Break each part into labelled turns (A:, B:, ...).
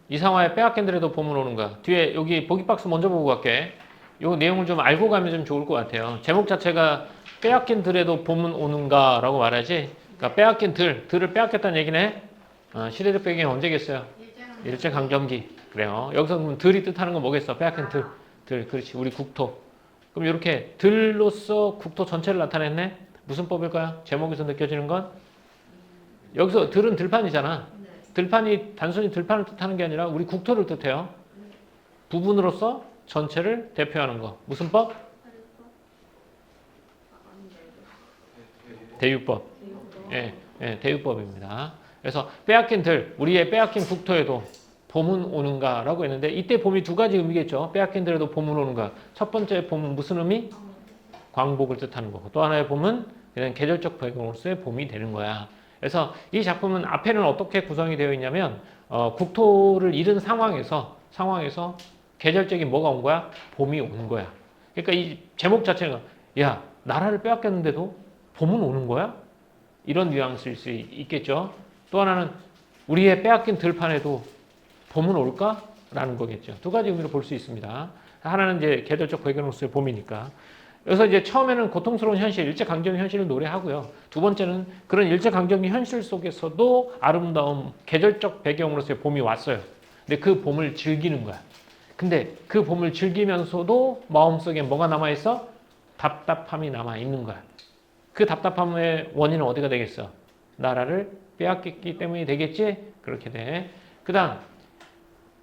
A: 이상화에 빼앗긴들에도 봄은 오는가. 뒤에 여기 보기 박스 먼저 보고 갈게. 요 내용을 좀 알고 가면 좀 좋을 것 같아요. 제목 자체가 빼앗긴들에도 봄은 오는가 라고 말하지. 그러니까 빼앗긴 들을 빼앗겼다는 얘기네. 시대적 배경이 언제겠어요? 일제강점기. 그래요. 여기서 그럼 들이 뜻하는 건 뭐겠어? 빼앗긴 들. 그렇지. 우리 국토. 그럼 이렇게 들로서 국토 전체를 나타냈네. 무슨 법일까요? 제목에서 느껴지는 건? 여기서 들은 들판이잖아. 들판이 단순히 들판을 뜻하는 게 아니라 우리 국토를 뜻해요. 부분으로서 전체를 대표하는 거. 무슨 법? 대유법. 예, 대유법입니다. 그래서 빼앗긴 들, 우리의 빼앗긴 국토에도 봄은 오는가라고 했는데 이때 봄이 두 가지 의미겠죠. 빼앗긴 들에도 봄은 오는가. 첫 번째 봄은 무슨 의미? 광복을 뜻하는 거고 또 하나의 봄은 그냥 계절적 배경으로서의 봄이 되는 거야. 그래서 이 작품은 앞에는 어떻게 구성이 되어 있냐면 국토를 잃은 상황에서 계절적인 뭐가 온 거야? 봄이 오는 거야. 그러니까 이 제목 자체가 야 나라를 빼앗겼는데도 봄은 오는 거야? 이런 뉘앙스일 수 있겠죠. 또 하나는 우리의 빼앗긴 들판에도 봄은 올까? 라는 거겠죠. 두 가지 의미로 볼 수 있습니다. 하나는 이제 계절적 배경으로서의 봄이니까. 그래서 이제 처음에는 고통스러운 현실, 일제강점기 현실을 노래하고요. 두 번째는 그런 일제강점기 현실 속에서도 아름다운 계절적 배경으로서의 봄이 왔어요. 근데 그 봄을 즐기는 거야. 근데 그 봄을 즐기면서도 마음속에 뭐가 남아있어? 답답함이 남아있는 거야. 그 답답함의 원인은 어디가 되겠어? 나라를 빼앗겼기 때문이 되겠지? 그렇게 돼. 그 다음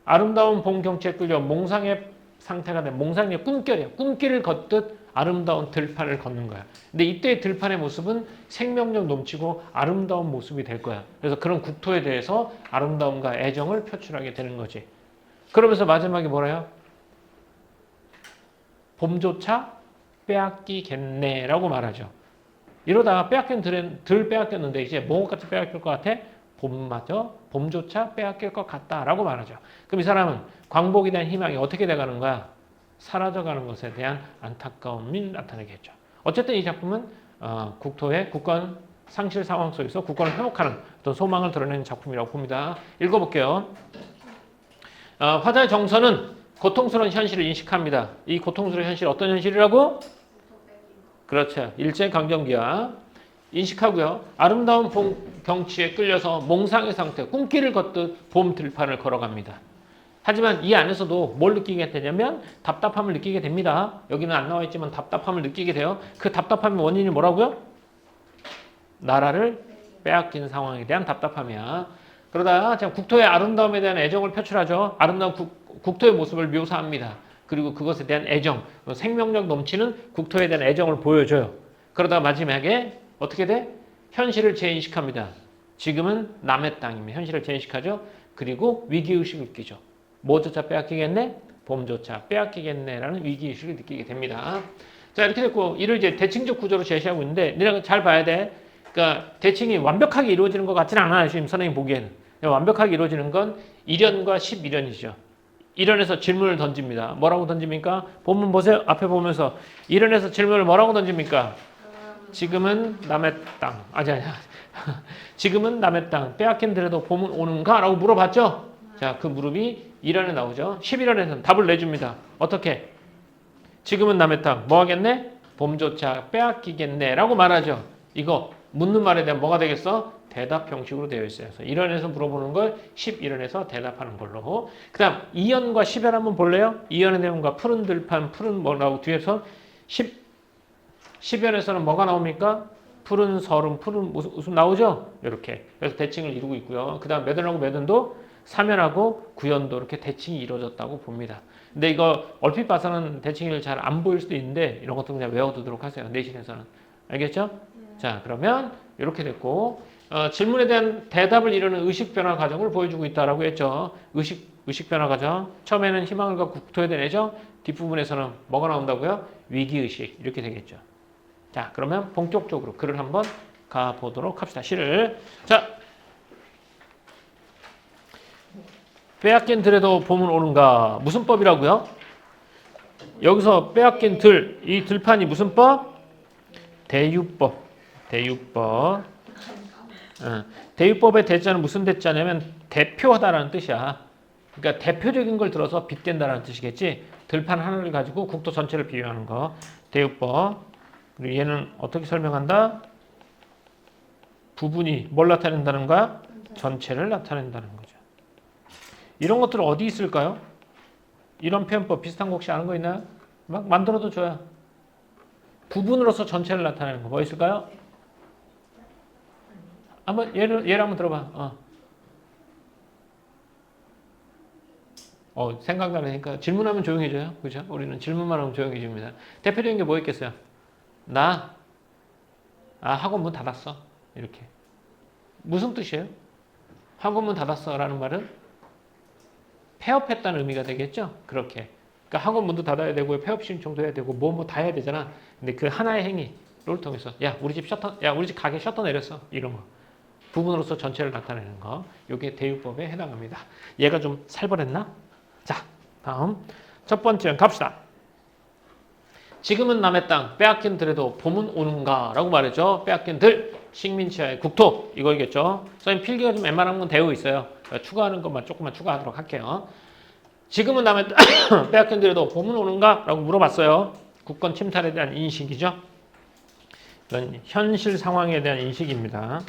A: 아름다운 봄 경치에 끌려 몽상의 상태가 돼. 몽상의 꿈결이야. 꿈길을 걷듯 아름다운 들판을 걷는 거야. 근데 이때의 들판의 모습은 생명력 넘치고 아름다운 모습이 될 거야. 그래서 그런 국토에 대해서 아름다움과 애정을 표출하게 되는 거지. 그러면서 마지막에 뭐래요? 봄조차 빼앗기겠네 라고 말하죠. 이러다가 빼앗긴 들 빼앗겼는데 이제 뭐같이 빼앗길 것 같아? 봄조차 빼앗길 것 같다라고 말하죠. 그럼 이 사람은 광복에 대한 희망이 어떻게 돼가는 거야? 사라져가는 것에 대한 안타까움이 나타나겠죠. 어쨌든 이 작품은 국토의 국권 상실 상황 속에서 국권을 회복하는 어떤 소망을 드러내는 작품이라고 봅니다. 읽어볼게요. 화자의 정서는 고통스러운 현실을 인식합니다. 이 고통스러운 현실 어떤 현실이라고? 그렇죠. 일제강점기야. 인식하고요. 아름다운 봄 경치에 끌려서 몽상의 상태, 꿈길을 걷듯 봄 들판을 걸어갑니다. 하지만 이 안에서도 뭘 느끼게 되냐면 답답함을 느끼게 됩니다. 여기는 안 나와 있지만 답답함을 느끼게 돼요. 그 답답함의 원인이 뭐라고요? 나라를 빼앗긴 상황에 대한 답답함이야. 그러다가 국토의 아름다움에 대한 애정을 표출하죠. 아름다운 국토의 모습을 묘사합니다. 그리고 그것에 대한 애정, 생명력 넘치는 국토에 대한 애정을 보여줘요. 그러다가 마지막에 어떻게 돼? 현실을 재인식합니다. 지금은 남의 땅입니다. 현실을 재인식하죠. 그리고 위기의식을 느끼죠. 뭐조차 빼앗기겠네? 봄조차 빼앗기겠네라는 위기의식을 느끼게 됩니다. 자, 이렇게 됐고, 이를 이제 대칭적 구조로 제시하고 있는데, 니네가 잘 봐야 돼. 그러니까 대칭이 완벽하게 이루어지는 것 같지는 않아요. 지금 선생님 보기에는. 완벽하게 이루어지는 건 1연과 11연이죠. 1연에서 질문을 던집니다. 뭐라고 던집니까? 본문 보세요. 앞에 보면서 1연에서 질문을 뭐라고 던집니까? 지금은 남의 땅. 아니야. 지금은 남의 땅. 빼앗긴 들에도 봄은 오는가? 라고 물어봤죠? 자, 그 물음이 1연에 나오죠. 11연에서는 답을 내줍니다. 어떻게? 지금은 남의 땅. 뭐 하겠네? 봄조차 빼앗기겠네. 라고 말하죠. 이거 묻는 말에 대한 뭐가 되겠어? 대답 형식으로 되어 있어요. 그래서 1연에서 물어보는 걸 11연에서 대답하는 걸로. 그 다음 2연과 10연 한번 볼래요? 2연의 내용과 푸른 들판, 푸른 뭐라고 뒤에서 10연에서는 뭐가 나옵니까? 푸른 서름, 푸른 웃음 나오죠? 이렇게. 그래서 대칭을 이루고 있고요. 그 다음 매든하고 매든도 3연하고 9연도 이렇게 대칭이 이루어졌다고 봅니다. 근데 이거 얼핏 봐서는 대칭이 잘 안 보일 수도 있는데 이런 것도 그냥 외워두도록 하세요. 내신에서는. 알겠죠? 자, 그러면 이렇게 됐고 질문에 대한 대답을 이루는 의식 변화 과정을 보여주고 있다라고 했죠. 의식 변화 과정. 처음에는 희망을 갖고 국토에 대한 애정, 뒷부분에서는 뭐가 나온다고요? 위기의식. 이렇게 되겠죠. 자, 그러면 본격적으로 글을 한번 가보도록 합시다. 시를. 자, 빼앗긴 들에도 봄은 오는가? 무슨 법이라고요? 여기서 빼앗긴 들, 이 들판이 무슨 법? 대유법. 대유법의 대자는 무슨 대자냐면 대표하다라는 뜻이야. 그러니까 대표적인 걸 들어서 빗댄다라는 뜻이겠지. 들판 하나를 가지고 국토 전체를 비유하는 거. 대유법. 그리고 얘는 어떻게 설명한다? 부분이 뭘 나타낸다는 거야? 전체를 나타낸다는 거죠. 이런 것들 어디 있을까요? 이런 표현법 비슷한 거 혹시 아는 거 있나요? 막 만들어도 줘요. 부분으로서 전체를 나타내는 거 뭐 있을까요? 한번 예를 한번 들어봐. 생각나니까 질문하면 조용해져요. 그죠? 우리는 질문만 하면 조용해집니다. 대표적인 게 뭐 있겠어요? 학원 문 닫았어. 이렇게. 무슨 뜻이에요? 학원 문 닫았어 라는 말은 폐업했다는 의미가 되겠죠? 그렇게. 그러니까 학원 문도 닫아야 되고 폐업 신청도 해야 되고 뭐 다 해야 되잖아. 근데 그 하나의 행위를 통해서 우리 집 가게 셔터 내렸어. 이런 거. 부분으로서 전체를 나타내는 거. 이게 대유법에 해당합니다. 얘가 좀 살벌했나? 자, 다음 첫 번째 갑시다. 지금은 남의 땅 빼앗긴 들에도 봄은 오는가 라고 말했죠. 빼앗긴 들 식민지하의 국토 이거겠죠. 선생님 필기가 좀 웬만한 건 되어 있어요. 추가하는 것만 조금만 추가하도록 할게요. 지금은 남의 땅 빼앗긴 들에도 봄은 오는가 라고 물어봤어요. 국권 침탈에 대한 인식이죠. 이건 현실 상황에 대한 인식입니다.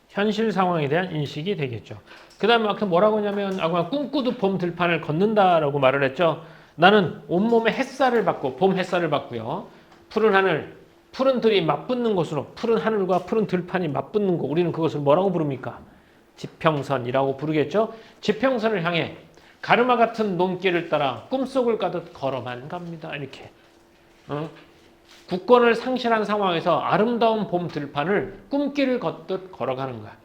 A: 현실 상황에 대한 인식이 되겠죠. 그 다음에 뭐라고 하냐면 꿈꾸듯 봄 들판을 걷는다라고 말을 했죠. 나는 온몸에 햇살을 받고 봄 햇살을 받고요. 푸른 하늘, 푸른 들이 맞붙는 곳으로 푸른 하늘과 푸른 들판이 맞붙는 곳 우리는 그것을 뭐라고 부릅니까? 지평선이라고 부르겠죠. 지평선을 향해 가르마 같은 논길을 따라 꿈속을 가듯 걸어만 갑니다. 이렇게. 국권을 상실한 상황에서 아름다운 봄 들판을 꿈길을 걷듯 걸어가는 거야.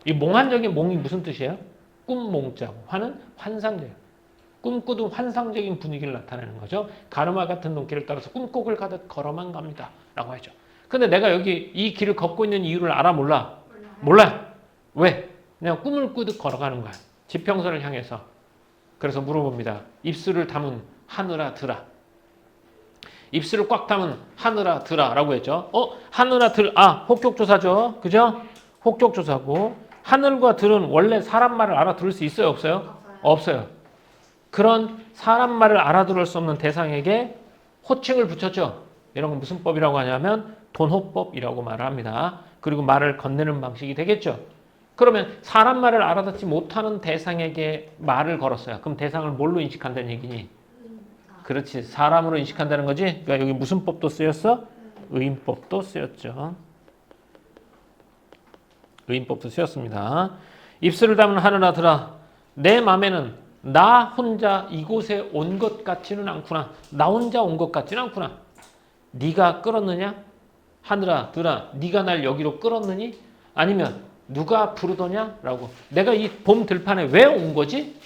A: 이 몽환적인 몽이 무슨 뜻이에요? 꿈몽자고 화는 환상적이에요. 꿈꾸듯 환상적인 분위기를 나타내는 거죠. 가르마 같은 논길을 따라서 꿈속을 가듯 걸어만 갑니다. 라고 하죠. 근데 내가 여기 이 길을 걷고 있는 이유를 알아 몰라? 몰라. 왜? 그냥 꿈을 꾸듯 걸어가는 거야. 지평선을 향해서. 그래서 물어봅니다. 입술을 담은 하늘아 들아. 입술을 꽉 담은 하늘아 들아 라고 했죠. 하늘아 들, 혹격조사죠. 그죠? 혹격조사고 하늘과 들은 원래 사람 말을 알아들을 수 있어요? 없어요? 없어요. 그런 사람 말을 알아들을 수 없는 대상에게 호칭을 붙였죠. 이런 건 무슨 법이라고 하냐면 돈호법이라고 말을 합니다. 그리고 말을 건네는 방식이 되겠죠. 그러면 사람 말을 알아듣지 못하는 대상에게 말을 걸었어요. 그럼 대상을 뭘로 인식한다는 얘기니? 그렇지. 사람으로 인식한다는 거지. 그러니까 여기 무슨 법도 쓰였어? 의인법도 쓰였죠. 의인법도 쓰였습니다. 입술을 담은 하늘아 들아 내 맘에는 나 혼자 이곳에 온 것 같지는 않구나. 나 혼자 온 것 같지는 않구나. 네가 끌었느냐? 하늘아 들아 네가 날 여기로 끌었느니? 아니면 누가 부르더냐? 라고. 내가 이 봄 들판에 왜 온 거지?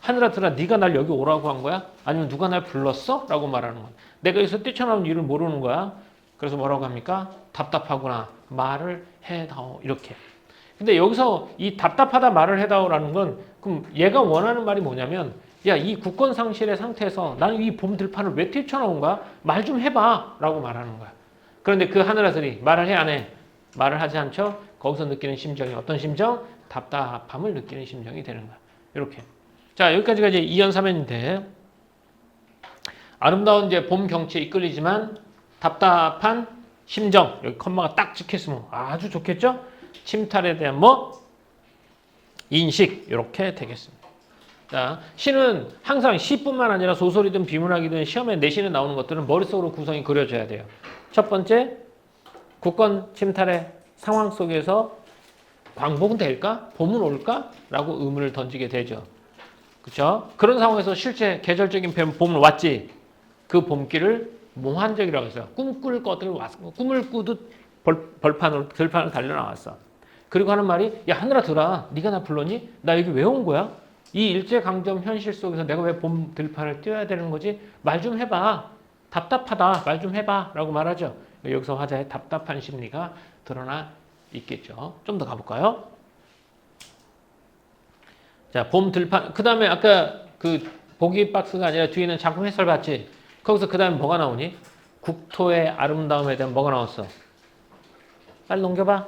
A: 하늘아 들아 네가 날 여기 오라고 한 거야? 아니면 누가 날 불렀어? 라고 말하는 거야. 내가 여기서 뛰쳐나온 이유를 모르는 거야. 그래서 뭐라고 합니까? 답답하구나. 말을 해다오. 이렇게. 근데 여기서 이 답답하다 말을 해다오라는 건 그럼 얘가 원하는 말이 뭐냐면 이 국권 상실의 상태에서 나는 이 봄 들판을 왜 뛰쳐나온 거야? 말 좀 해봐. 라고 말하는 거야. 그런데 그 하늘아들이 말을 해 안 해? 말을 하지 않죠? 거기서 느끼는 심정이 어떤 심정? 답답함을 느끼는 심정이 되는 거야. 이렇게. 자, 여기까지가 이제 2연 3연인데 아름다운 이제 봄 경치에 이끌리지만 답답한 심정. 여기 컴마가 딱 찍혔으면 아주 좋겠죠? 침탈에 대한 인식 이렇게 되겠습니다. 자, 시는 항상 시뿐만 아니라 소설이든 비문학이든 시험에 내신에 나오는 것들은 머릿속으로 구성이 그려져야 돼요. 첫 번째, 국권 침탈의 상황 속에서 광복은 될까? 봄은 올까? 라고 의문을 던지게 되죠. 그렇죠? 그런 상황에서 실제 계절적인 봄은 왔지. 그 봄길을 몽환적이라고 했어요. 꿈을 꾸듯 들판으로 달려 나왔어. 그리고 하는 말이 하늘아 들아 네가 나 불렀니? 나 여기 왜 온 거야? 이 일제강점 현실 속에서 내가 왜 봄 들판을 뛰어야 되는 거지? 말 좀 해봐. 답답하다. 말 좀 해봐. 라고 말하죠. 여기서 화자의 답답한 심리가 드러나 있겠죠. 좀 더 가볼까요? 자, 봄 들판. 그 다음에 아까 그 보기 박스가 아니라 뒤에 있는 작품 해설 봤지? 거기서 그 다음에 뭐가 나오니? 국토의 아름다움에 대한 뭐가 나왔어? 빨리 넘겨봐.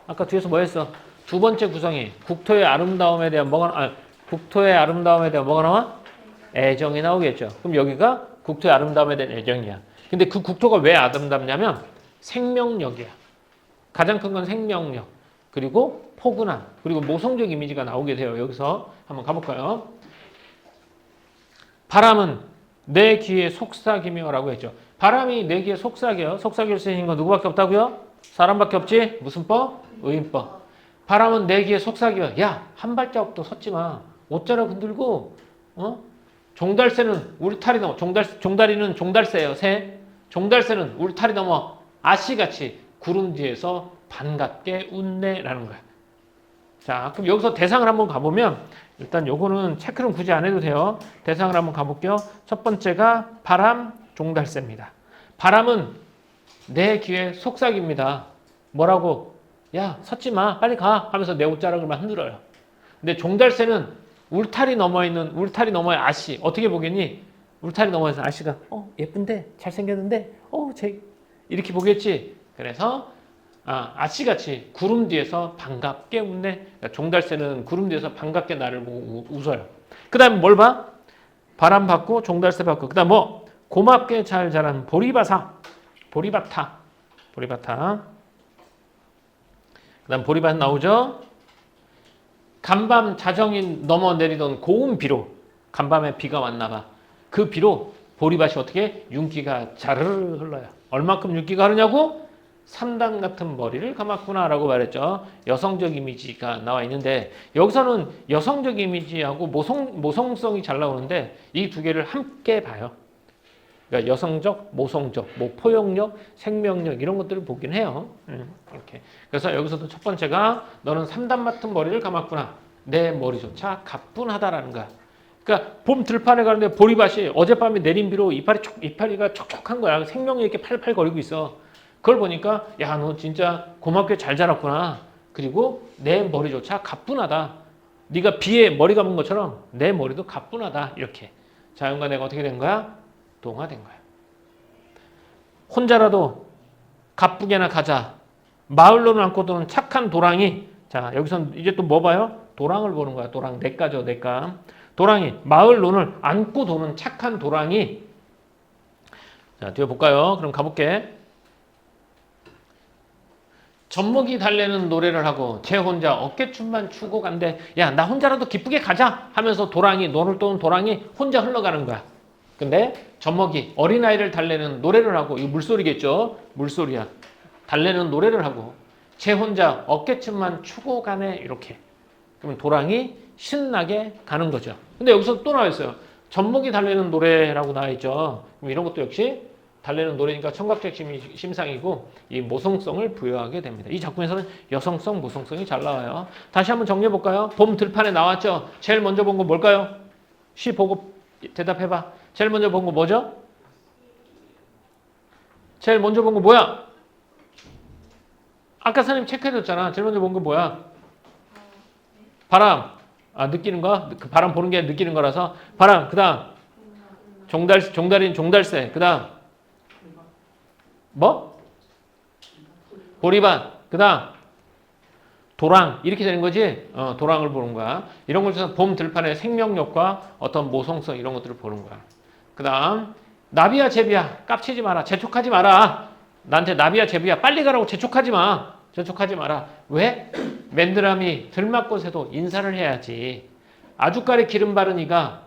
A: 아까 뒤에서 뭐 했어? 두 번째 구성이 국토의 아름다움에 대한 국토의 아름다움에 대한 뭐가 나와? 애정이 나오겠죠. 그럼 여기가 국토의 아름다움에 대한 애정이야. 근데 그 국토가 왜 아름답냐면 생명력이야. 가장 큰 건 생명력. 그리고 포근함. 그리고 모성적 이미지가 나오게 돼요. 여기서 한번 가볼까요? 바람은 내 귀에 속삭이며 라고 했죠. 바람이 내 귀에 속삭여. 속삭일 수 있는 건 누구밖에 없다고요? 사람밖에 없지? 무슨 법? 의인법. 바람은 내 귀에 속삭여. 야, 한 발자국도 섰지 마. 옷자락 흔들고, 종달새는 울타리 넘어. 종다리는 종달새예요. 새. 종달새는 울타리 넘어. 아씨같이 구름 뒤에서 반갑게 웃네라는 거야. 자, 그럼 여기서 대상을 한번 가보면 일단 요거는 체크는 굳이 안 해도 돼요. 대상을 한번 가볼게요. 첫 번째가 바람, 종달새입니다. 바람은 내 귀에 속삭입니다. 뭐라고? 야, 섰지 마. 빨리 가. 하면서 내 옷자락을만 흔들어요. 근데 종달새는 울타리 너머의 아씨. 어떻게 보겠니? 울타리 너머에서 아씨가 예쁜데 잘생겼는데 이렇게 보겠지. 그래서 아씨같이 구름 뒤에서 반갑게 웃네. 그러니까 종달새는 구름 뒤에서 반갑게 나를 보고 웃어요. 그 다음에 뭘 봐? 바람 받고 종달새 받고 그 다음 뭐? 고맙게 잘 자란 보리바타. 그 다음 보리밭 나오죠? 간밤 자정이 넘어 내리던 고운 비로 간밤에 비가 왔나 봐. 그 비로 보리밭이 어떻게? 윤기가 자르르 흘러요. 얼만큼 윤기가 흐르냐고? 3단 같은 머리를 감았구나 라고 말했죠. 여성적 이미지가 나와 있는데 여기서는 여성적 이미지하고 모성성이 잘 나오는데 이 두 개를 함께 봐요. 그러니까 여성적, 모성적, 뭐 포용력, 생명력 이런 것들을 보긴 해요. 이렇게. 그래서 여기서도 첫 번째가 너는 3단 같은 머리를 감았구나. 내 머리조차 가뿐하다라는 거야. 그러니까 봄 들판에 가는데 보리밭이 어젯밤에 내린 비로 이파리가 촉촉한 거야. 생명이 이렇게 팔팔 거리고 있어. 그걸 보니까 야, 너 진짜 고맙게 잘 자랐구나. 그리고 내 머리조차 가뿐하다. 네가 비에 머리 감은 것처럼 내 머리도 가뿐하다. 이렇게. 자연과 내가 어떻게 된 거야? 동화된 거야. 혼자라도 가쁘게나 가자. 마을로는 않고 도는 착한 도랑이. 자, 여기선 이제 또 뭐 봐요? 도랑을 보는 거야. 도랑, 냇가죠, 냇가. 도랑이, 마을론을 안고 도는 착한 도랑이. 자, 뒤에 볼까요? 그럼 가볼게. 젖먹이 달래는 노래를 하고 쟤 혼자 어깨춤만 추고 간대. 야, 나 혼자라도 기쁘게 가자 하면서 도랑이, 노를 떠는 도랑이 혼자 흘러가는 거야. 근데 젖먹이, 어린아이를 달래는 노래를 하고, 이거 물소리겠죠? 물소리야. 달래는 노래를 하고 쟤 혼자 어깨춤만 추고 가네. 이렇게. 그러면 도랑이 신나게 가는 거죠. 근데 여기서 또 나와 있어요. 젖먹이 달래는 노래라고 나와 있죠. 그럼 이런 것도 역시 달래는 노래니까 청각적 심상이고 이 모성성을 부여하게 됩니다. 이 작품에서는 여성성, 모성성이 잘 나와요. 다시 한번 정리해 볼까요? 봄 들판에 나왔죠. 제일 먼저 본 거 뭘까요? 시 보고 대답해봐. 제일 먼저 본 거 뭐죠? 제일 먼저 본 거 뭐야? 아까 선생님 체크해줬잖아. 제일 먼저 본 거 뭐야? 바람. 느끼는 거? 그 바람 보는 게 느끼는 거라서 바람. 그 다음 종달인 종달새. 그 다음 뭐? 보리밭. 그 다음 도랑. 이렇게 되는 거지? 도랑을 보는 거야. 이런 걸 통해서 봄 들판의 생명력과 어떤 모성성 이런 것들을 보는 거야. 그 다음 나비야 제비야 깝치지 마라. 재촉하지 마라. 나한테 나비야 제비야 빨리 가라고 재촉하지 마. 재촉하지 마라. 왜? 맨드라미 들막꽃에도 인사를 해야지. 아주까리 기름 바른 이가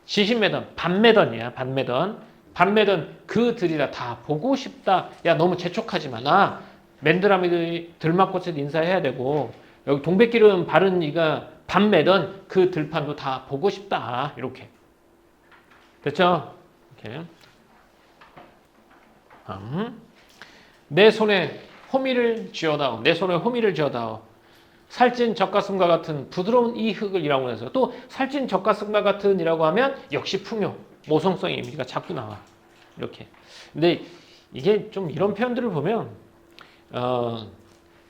A: 시신매던 반매던이야. 반매던 그 들이라 다 보고 싶다. 야, 너무 재촉하지 마. 나 맨드라미들이 들막꽃에도 인사해야 되고 여기 동백기름 바른 이가 반매던 그 들판도 다 보고 싶다. 이렇게. 됐죠? 이렇게. 내 손에 호미를 쥐어다오. 내 손에 호미를 쥐어다오. 살찐 젖가슴과 같은 부드러운 이 흙을 이라고 해서 또 살찐 젖가슴과 같은 이라고 하면 역시 풍요, 모성성의 이미지가 자꾸 나와. 이렇게. 근데 이게 좀 이런 표현들을 보면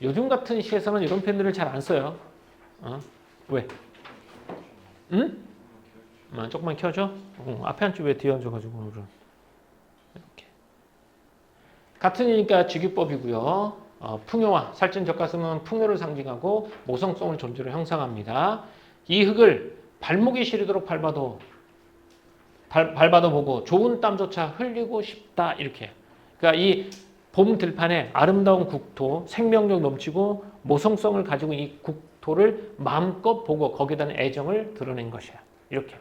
A: 요즘 같은 시에서는 이런 표현들을 잘 안 써요. 왜? 응? 조금만 켜줘. 앞에 앉지 왜 뒤에 앉아가지고 이렇게. 같은 이니까 직유법이고요. 풍요와 살찐 젖가슴은 풍요를 상징하고 모성성을 존재로 형상합니다. 이 흙을 발목이 시리도록 밟아도 보고 좋은 땀조차 흘리고 싶다 이렇게. 그러니까 이 봄 들판에 아름다운 국토, 생명력 넘치고 모성성을 가지고 이 국토를 마음껏 보고 거기에다는 애정을 드러낸 것이야. 이렇게.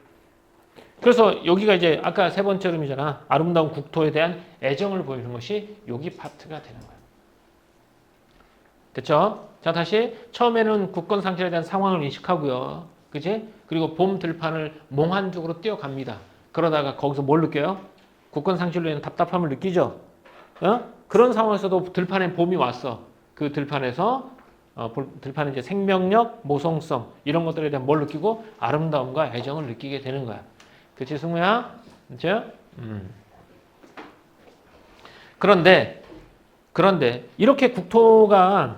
A: 그래서 여기가 이제 아까 세 번째 흐름이잖아. 아름다운 국토에 대한 애정을 보이는 것이 여기 파트가 되는 거야. 됐죠? 자, 다시 처음에는 국권 상실에 대한 상황을 인식하고요. 그지? 그리고 봄 들판을 몽환 쪽으로 뛰어갑니다. 그러다가 거기서 뭘 느껴요? 국권 상실로 인한 답답함을 느끼죠? 그런 상황에서도 들판에 봄이 왔어. 그 들판에서 들판에 이제 생명력, 모성성 이런 것들에 대한 뭘 느끼고 아름다움과 애정을 느끼게 되는 거야. 그치 승우야? 그치? 그런데 이렇게 국토가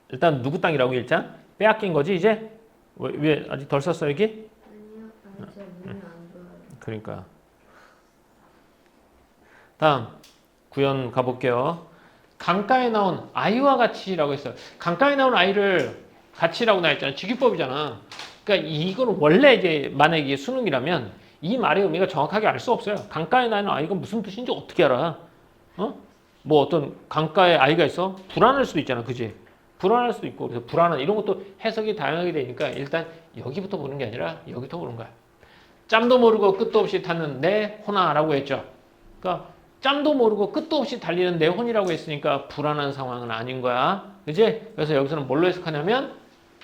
A: 일단 누구 땅이라고 일자? 빼앗긴 거지 이제? 왜 아직 덜 썼어 여기?
B: 아니요, 아니 제 눈이 안 좋아요.
A: 그러니까 다음 구현 가볼게요. 강가에 나온 아이와 같이라고 했어요. 강가에 나온 아이를 같이라고 나왔잖아. 직유법이잖아. 그러니까 이건 원래 이제 만약에 이게 수능이라면 이 말의 의미가 정확하게 알 수 없어요. 강가에 나는 아이가 무슨 뜻인지 어떻게 알아? 뭐 어떤 강가에 아이가 있어? 불안할 수도 있잖아. 그지? 불안할 수도 있고 그래서 불안한 이런 것도 해석이 다양하게 되니까 일단 여기부터 보는 게 아니라 여기부터 보는 거야. 짬도 모르고 끝도 없이 타는 내 호나라고 했죠. 그러니까 짬도 모르고 끝도 없이 달리는 내 혼이라고 했으니까 불안한 상황은 아닌 거야. 그지? 그래서 여기서는 뭘로 해석하냐면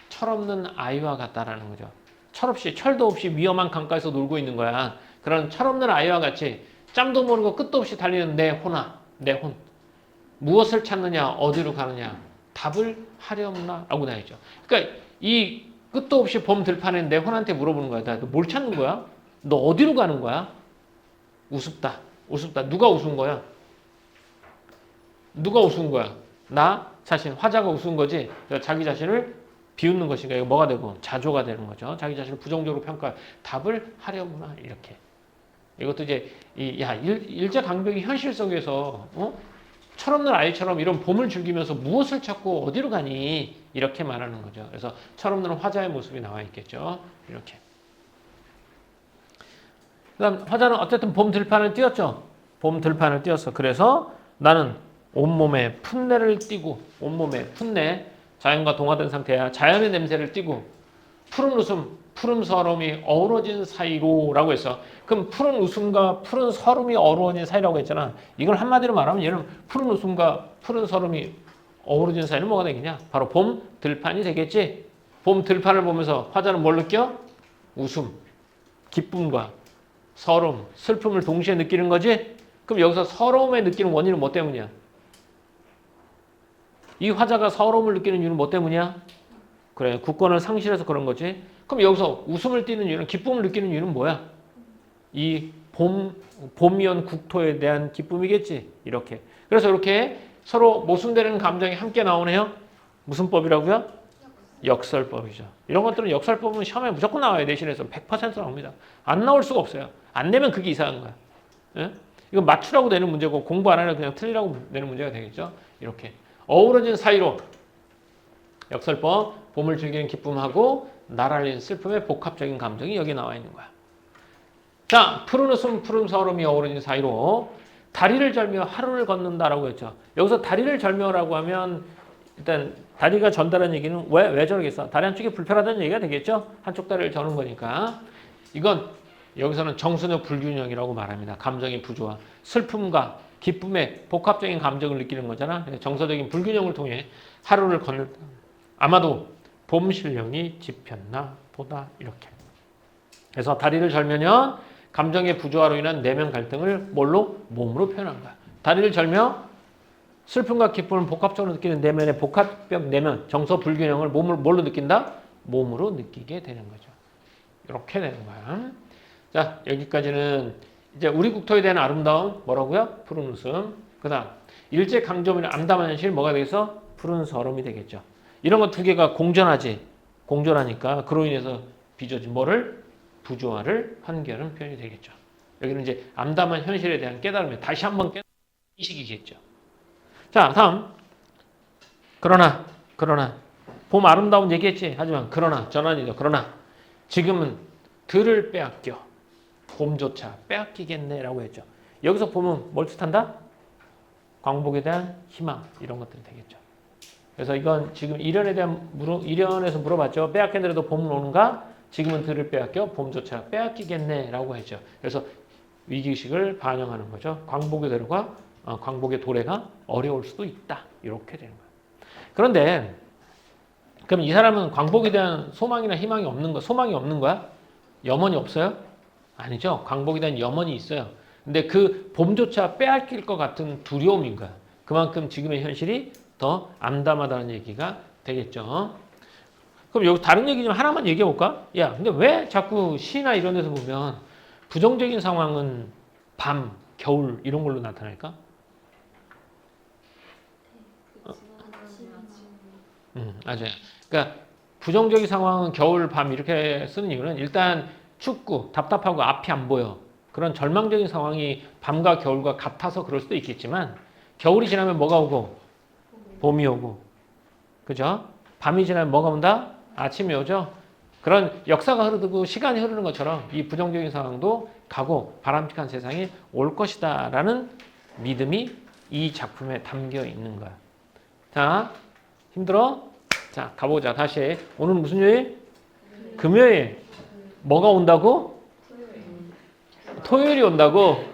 A: 철없는 아이와 같다라는 거죠. 철도 없이 위험한 강가에서 놀고 있는 거야. 그런 철없는 아이와 같이 짬도 모르고 끝도 없이 달리는 내 호나, 내 혼. 무엇을 찾느냐, 어디로 가느냐, 답을 하려무나 라고 나있죠. 그러니까 이 끝도 없이 봄 들판에 내 혼한테 물어보는 거야. 너 뭘 찾는 거야? 너 어디로 가는 거야? 우습다. 누가 우스운 거야? 누가 우스운 거야? 나 자신, 화자가 우스운 거지. 자기 자신을 비웃는 것인가? 이거 뭐가 되고? 자조가 되는 거죠. 자기 자신을 부정적으로 평가. 답을 하려무나 이렇게. 이것도 이제 일제강점기 현실 속에서 철없는 아이처럼 이런 봄을 즐기면서 무엇을 찾고 어디로 가니? 이렇게 말하는 거죠. 그래서 철없는 화자의 모습이 나와 있겠죠. 이렇게. 그다음 화자는 어쨌든 봄 들판을 뛰었죠. 봄 들판을 뛰었어. 그래서 나는 온몸에 풋내를 띠고 온몸에 풋내 자연과 동화된 상태야. 자연의 냄새를 띠고 푸른 웃음, 푸른 서름이 어우러진 사이로 라고 했어. 그럼 푸른 웃음과 푸른 서름이 어우러진 사이라고 했잖아. 이걸 한마디로 말하면 얘는 푸른 웃음과 푸른 서름이 어우러진 사이는 뭐가 되겠냐? 바로 봄 들판이 되겠지. 봄 들판을 보면서 화자는 뭘 느껴? 웃음, 기쁨과 서러움, 슬픔을 동시에 느끼는 거지? 그럼 여기서 서러움에 느끼는 원인은 뭐 때문이야? 이 화자가 서러움을 느끼는 이유는 뭐 때문이야? 그래, 국권을 상실해서 그런 거지. 그럼 여기서 웃음을 띠는 이유는, 기쁨을 느끼는 이유는 뭐야? 이 봄이온 국토에 대한 기쁨이겠지. 이렇게. 그래서 이렇게 서로 모순되는 감정이 함께 나오네요. 무슨 법이라고요? 역설법이죠. 이런 것들은 역설법은 시험에 무조건 나와요. 내신에서 100% 나옵니다. 안 나올 수가 없어요. 안 내면 그게 이상한 거야. 예? 이건 맞추라고 내는 문제고 공부 안 하면 그냥 틀리라고 내는 문제가 되겠죠. 이렇게 어우러진 사이로 역설법, 봄을 즐기는 기쁨하고 나랄린 슬픔의 복합적인 감정이 여기 나와 있는 거야. 자, 푸른 웃음, 푸른 서름이 어우러진 사이로 다리를 절며 하루를 걷는다라고 했죠. 여기서 다리를 절며라고 하면 일단 다리가 전다는 얘기는 왜 저러겠어? 다리 한쪽이 불편하다는 얘기가 되겠죠? 한쪽 다리를 저는 거니까. 이건 여기서는 정서적 불균형이라고 말합니다. 감정의 부조화. 슬픔과 기쁨의 복합적인 감정을 느끼는 거잖아. 정서적인 불균형을 통해 하루를 걷는 아마도 봄 신령이 지폈나 보다 이렇게. 그래서 다리를 절면은 감정의 부조화로 인한 내면 갈등을 뭘로? 몸으로 표현한 거야. 다리를 절며 슬픔과 기쁨을 복합적으로 느끼는 내면의 복합적 내면, 정서 불균형을 뭘로 느낀다? 몸으로 느끼게 되는 거죠. 이렇게 되는 거야. 자, 여기까지는 이제 우리 국토에 대한 아름다움, 뭐라고요? 푸른 웃음. 그 다음, 일제강점기의 암담한 현실, 뭐가 되겠어? 푸른 서름이 되겠죠. 이런 거 두 개가 공존하니까 그로 인해서 빚어진 뭐를? 부조화를 한결은 표현이 되겠죠. 여기는 이제 암담한 현실에 대한 깨달음이 다시 한번 시기겠죠. 자, 다음. 그러나 봄 아름다운 얘기했지. 하지만 그러나 전환이죠. 그러나 지금은 들을 빼앗겨 봄조차 빼앗기겠네라고 했죠. 여기서 봄은 뭘 뜻한다? 광복에 대한 희망 이런 것들이 되겠죠. 그래서 이건 지금 일연에서 물어봤죠. 빼앗겠는데도 봄은 오는가? 지금은 들을 빼앗겨 봄조차 빼앗기겠네라고 했죠. 그래서 위기의식을 반영하는 거죠. 광복의 도래가 어려울 수도 있다. 이렇게 되는 거예요. 그런데 그럼 이 사람은 광복에 대한 소망이나 희망이 없는 거야? 소망이 없는 거야? 염원이 없어요? 아니죠. 광복에 대한 염원이 있어요. 근데 그 봄조차 빼앗길 것 같은 두려움인 거야. 그만큼 지금의 현실이 더 암담하다는 얘기가 되겠죠. 그럼 여기 다른 얘기 좀 하나만 얘기해 볼까? 야, 근데 왜 자꾸 시나 이런 데서 보면 부정적인 상황은 밤, 겨울 이런 걸로 나타날까? 맞아요. 그러니까 부정적인 상황은 겨울, 밤 이렇게 쓰는 이유는 일단 춥고 답답하고 앞이 안 보여. 그런 절망적인 상황이 밤과 겨울과 같아서 그럴 수도 있겠지만 겨울이 지나면 뭐가 오고? 봄이 오고. 그죠? 밤이 지나면 뭐가 온다? 아침이 오죠? 그런 역사가 흐르고 시간이 흐르는 것처럼 이 부정적인 상황도 가고 바람직한 세상이 올 것이다 라는 믿음이 이 작품에 담겨 있는 거야. 자, 힘들어? 자, 가보자. 다시. 오늘 무슨 요일? 금요일. 뭐가 온다고? 토요일이 온다고?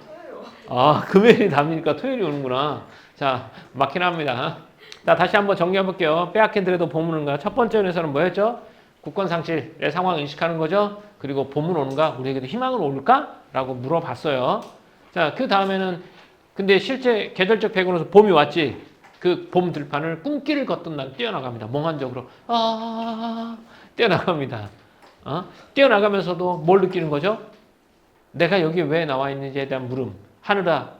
A: 아, 금요일이 답니까? 토요일이 오는구나. 자, 맞긴 합니다. 자, 다시 한번 정리해 볼게요. 빼앗긴들에도 봄은 오는가? 첫 번째 연에서는 뭐였죠? 국권 상실의 상황을 인식하는 거죠. 그리고 봄은 오는가? 우리에게도 희망은 올까? 라고 물어봤어요. 자, 그 다음에는 근데 실제 계절적 배경으로서 봄이 왔지. 그 봄 들판을 꿈길을 걷던 날 뛰어나갑니다. 몽환적으로 뛰어나갑니다. 뛰어나가면서도 뭘 느끼는 거죠? 내가 여기 왜 나와 있는지에 대한 물음. 하늘아,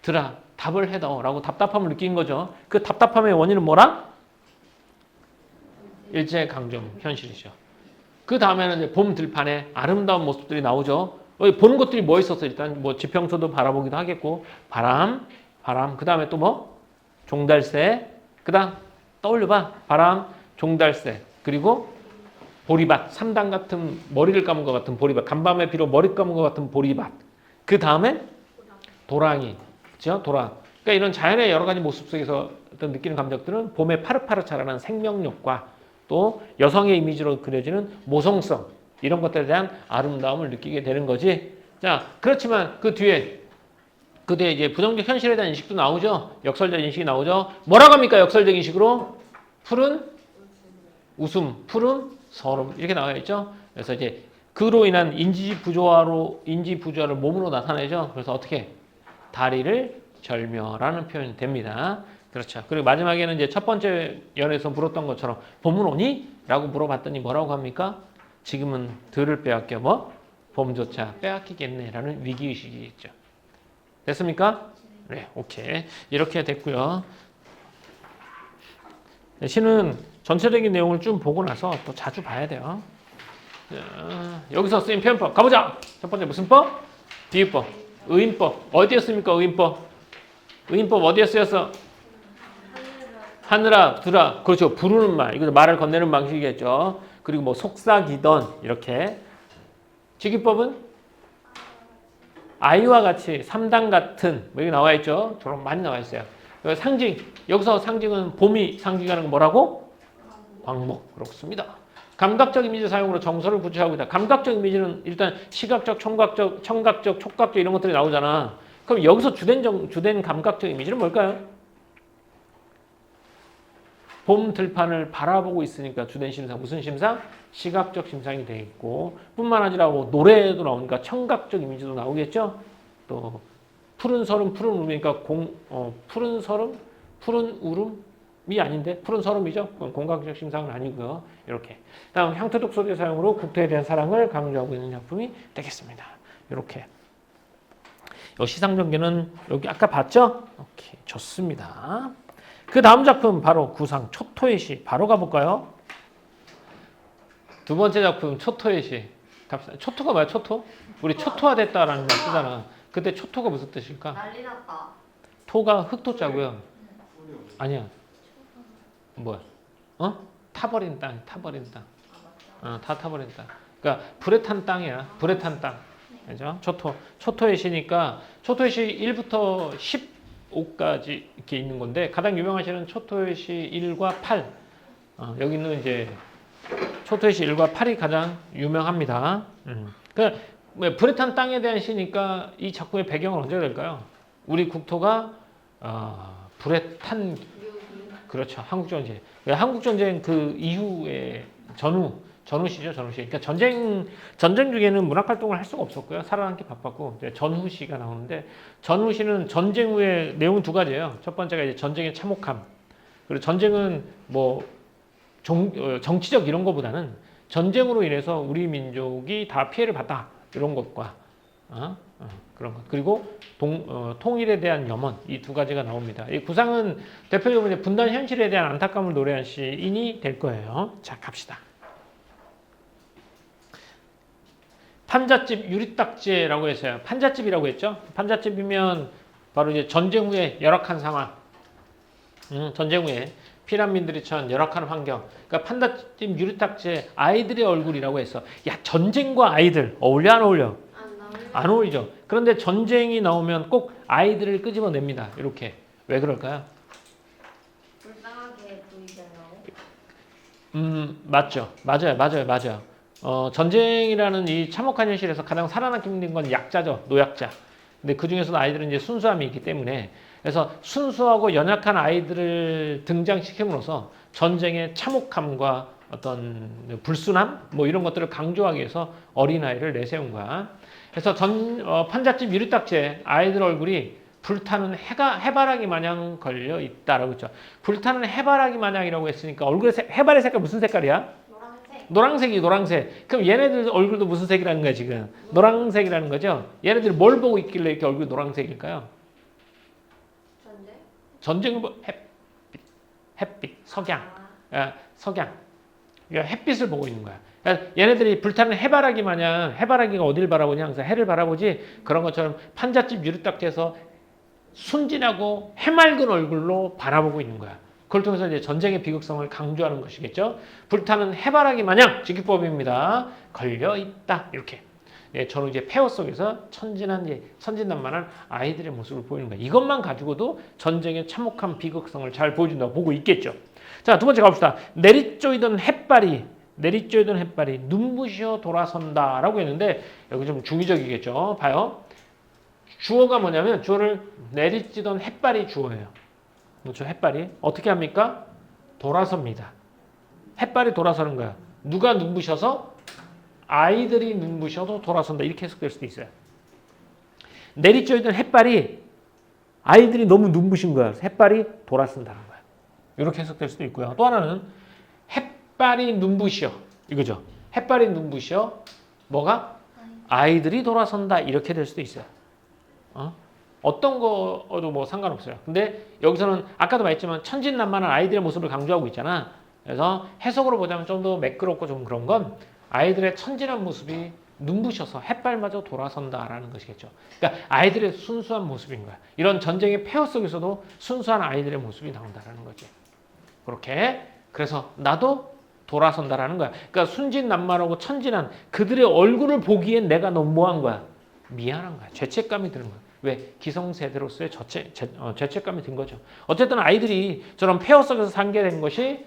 A: 들아, 답을 해다오라고 답답함을 느낀 거죠. 그 답답함의 원인은 뭐라? 일제강점 현실이죠. 그 다음에는 이제 봄 들판에 아름다운 모습들이 나오죠. 보는 것들이 뭐 있었어요? 일단 뭐 지평선도 바라보기도 하겠고 바람. 그 다음에 또 뭐? 종달새. 그 다음 떠올려봐. 바람, 종달새. 그리고 보리밭. 3단 같은 머리를 감은 것 같은 보리밭. 간밤에 비로 머리 감은 것 같은 보리밭. 그 다음에 도랑이. 그렇죠? 도랑. 그러니까 이런 자연의 여러 가지 모습 속에서 어떤 느끼는 감정들은 봄에 파릇파릇 자라는 생명력과 또 여성의 이미지로 그려지는 모성성 이런 것들에 대한 아름다움을 느끼게 되는 거지. 자, 그렇지만 그 뒤에 이제 부정적 현실에 대한 인식도 나오죠. 역설적 인식이 나오죠. 뭐라고 합니까? 역설적 인식으로 푸른 웃음, 푸른 서름 이렇게 나와 있죠. 그래서 이제 그로 인한 인지 부조화를 몸으로 나타내죠. 그래서 어떻게 다리를 절며라는 표현이 됩니다. 그렇죠. 그리고 마지막에는 이제 첫 번째 연에서 물었던 것처럼 봄은 오니? 라고 물어봤더니 뭐라고 합니까? 지금은 들을 빼앗겨 뭐? 봄조차 빼앗기겠네 라는 위기의식이 있죠. 됐습니까? 네, 오케이. 이렇게 됐고요. 시는 전체적인 내용을 좀 보고 나서 또 자주 봐야 돼요. 자, 여기서 쓰인 표현법 가보자. 첫 번째 무슨 법? 비유법. 의인법. 어디에 씁니까? 의인법 어디에 쓰였어? 하늘아, 들아. 그렇죠. 부르는 말. 이거 말을 건네는 방식이겠죠. 그리고 뭐 속삭이던 이렇게. 직유법은 아이와 같이 3단 같은 뭐 여기 나와 있죠. 저런 많이 나와 있어요. 상징. 여기서 상징은 봄이 상징하는 건 뭐라고? 광목. 그렇습니다. 감각적 이미지 사용으로 정서를 구체하고 있다. 감각적 이미지는 일단 시각적, 청각적, 촉각적 이런 것들이 나오잖아. 그럼 여기서 주된 감각적 이미지는 뭘까요? 봄 들판을 바라보고 있으니까 주된 심상 무슨 심상? 시각적 심상이 돼 있고 뿐만 아니라 뭐 노래도 나오니까 청각적 이미지도 나오겠죠. 또 푸른 서름, 푸른 울음이니까 푸른 서름, 푸른 울음이 아닌데 푸른 서름이죠. 그건 공각적 심상은 아니고요. 이렇게. 다음 향토적 소재 사용으로 국토에 대한 사랑을 강조하고 있는 작품이 되겠습니다. 이렇게. 요 시상전개는 여기 아까 봤죠? 오케이, 좋습니다. 그 다음 작품 바로 구상 초토의 시 바로 가볼까요? 두 번째 작품 초토의 시 갑시다. 초토가 뭐야? 초토? 우리 초토화됐다라는 말 쓰잖아. 그때 초토가 무슨 뜻일까?
B: 난리 났다.
A: 토가 흑토자고요. 아니야. 뭐야? 타버린 땅, 타버린 땅. 다 타버린 땅. 그러니까 불에 탄 땅이야. 불에 탄 땅. 그죠? 초토의 시니까 초토의 시 1부터 15까지 이렇게 있는 건데 가장 유명한 시는 초토의 시 1과 8. 여기는 이제 초토의 시 1과 8이 가장 유명합니다. 그러니까 불에 탄 땅에 대한 시니까 이 작품의 배경은 언제가 될까요? 우리 국토가 불에 탄 그렇죠. 한국전쟁. 한국전쟁 그 이후에 전후시죠, 전후시. 그러니까 전쟁 중에는 문학활동을 할 수가 없었고요. 살아남기 바빴고, 이제 전후시가 나오는데, 전후시는 전쟁 후에 내용은 두 가지예요. 첫 번째가 이제 전쟁의 참혹함. 그리고 전쟁은 뭐, 정치적 이런 것보다는 전쟁으로 인해서 우리 민족이 다 피해를 봤다. 이런 것과, 그런 것. 그리고 통일에 대한 염원. 이 두 가지가 나옵니다. 이 구상은 대표적으로 이제 분단 현실에 대한 안타까움을 노래한 시인이 될 거예요. 자, 갑시다. 판잣집 유리딱지라고 했어요. 판잣집이라고 했죠. 판잣집이면 바로 이제 전쟁 후에 열악한 상황. 전쟁 후에 피난민들이 처한 열악한 환경. 그러니까 판잣집 유리딱지에 아이들의 얼굴이라고 했어. 야, 전쟁과 아이들 어울려 안 어울려? 안 어울리죠. 그런데 전쟁이 나오면 꼭 아이들을 끄집어냅니다. 이렇게. 왜 그럴까요?
B: 불쌍하게 보이잖아요.
A: 맞죠. 맞아요. 전쟁이라는 이 참혹한 현실에서 가장 살아남기 힘든 건 약자죠. 노약자. 근데 그 중에서도 아이들은 이제 순수함이 있기 때문에 그래서 순수하고 연약한 아이들을 등장시킴으로써 전쟁의 참혹함과 어떤 불순함 뭐 이런 것들을 강조하기 위해서 어린아이를 내세운 거야. 그래서 판잣집 유리딱지에 아이들 얼굴이 불타는 해바라기 마냥 걸려 있다라고 했죠. 불타는 해바라기 마냥이라고 했으니까 해바라기 색깔 무슨 색깔이야? 노란색. 그럼 얘네들 얼굴도 무슨 색이라는 거야, 지금? 노란색이라는 거죠? 얘네들이 뭘 보고 있길래 이렇게 얼굴이 노란색일까요? 전쟁을 햇빛, 석양. 그러니까 햇빛을 보고 있는 거야. 그러니까 얘네들이 불타는 해바라기 마냥, 해바라기가 어딜 바라보냐? 항상 해를 바라보지? 그런 것처럼 판잣집 유리딱지에서 순진하고 해맑은 얼굴로 바라보고 있는 거야. 그걸 통해서 이제 전쟁의 비극성을 강조하는 것이겠죠. 불타는 해바라기 마냥 직기법입니다. 걸려 있다 이렇게. 저는 이제 폐허 속에서 천진난만한 아이들의 모습을 보이는 거예요. 이것만 가지고도 전쟁의 참혹한 비극성을 잘 보여준다고 보고 있겠죠. 자, 두 번째 가봅시다. 내리쪼이던 햇발이 눈부셔 돌아선다라고 했는데 여기 좀 중의적이겠죠. 봐요. 주어가 뭐냐면 주어를 내리쬐던 햇발이 주어예요. 그렇죠. 햇발이 어떻게 합니까? 돌아섭니다. 햇발이 돌아서는 거야. 누가 눈부셔서? 아이들이 눈부셔도 돌아선다. 이렇게 해석될 수도 있어요. 내리쬐던 햇발이 아이들이 너무 눈부신 거야. 햇발이 돌아선다는 거야. 이렇게 해석될 수도 있고요. 또 하나는 햇발이 눈부셔. 이거죠. 햇발이 눈부셔. 뭐가? 아이들이 돌아선다. 이렇게 될 수도 있어요. 어떤 거도 뭐 상관없어요. 근데 여기서는 아까도 말했지만 천진난만한 아이들의 모습을 강조하고 있잖아. 그래서 해석으로 보자면 좀 더 매끄럽고 좀 그런 건 아이들의 천진한 모습이 눈부셔서 햇발마저 돌아선다라는 것이겠죠. 그러니까 아이들의 순수한 모습인 거야. 이런 전쟁의 폐허 속에서도 순수한 아이들의 모습이 나온다라는 거지. 그렇게 그래서 나도 돌아선다라는 거야. 그러니까 순진난만하고 천진한 그들의 얼굴을 보기엔 내가 너무 뭐한 거야? 미안한 거야. 죄책감이 드는 거야. 왜? 기성세대로서의 죄책감이 든 거죠. 어쨌든 아이들이 저런 폐허 속에서 살게 된 것이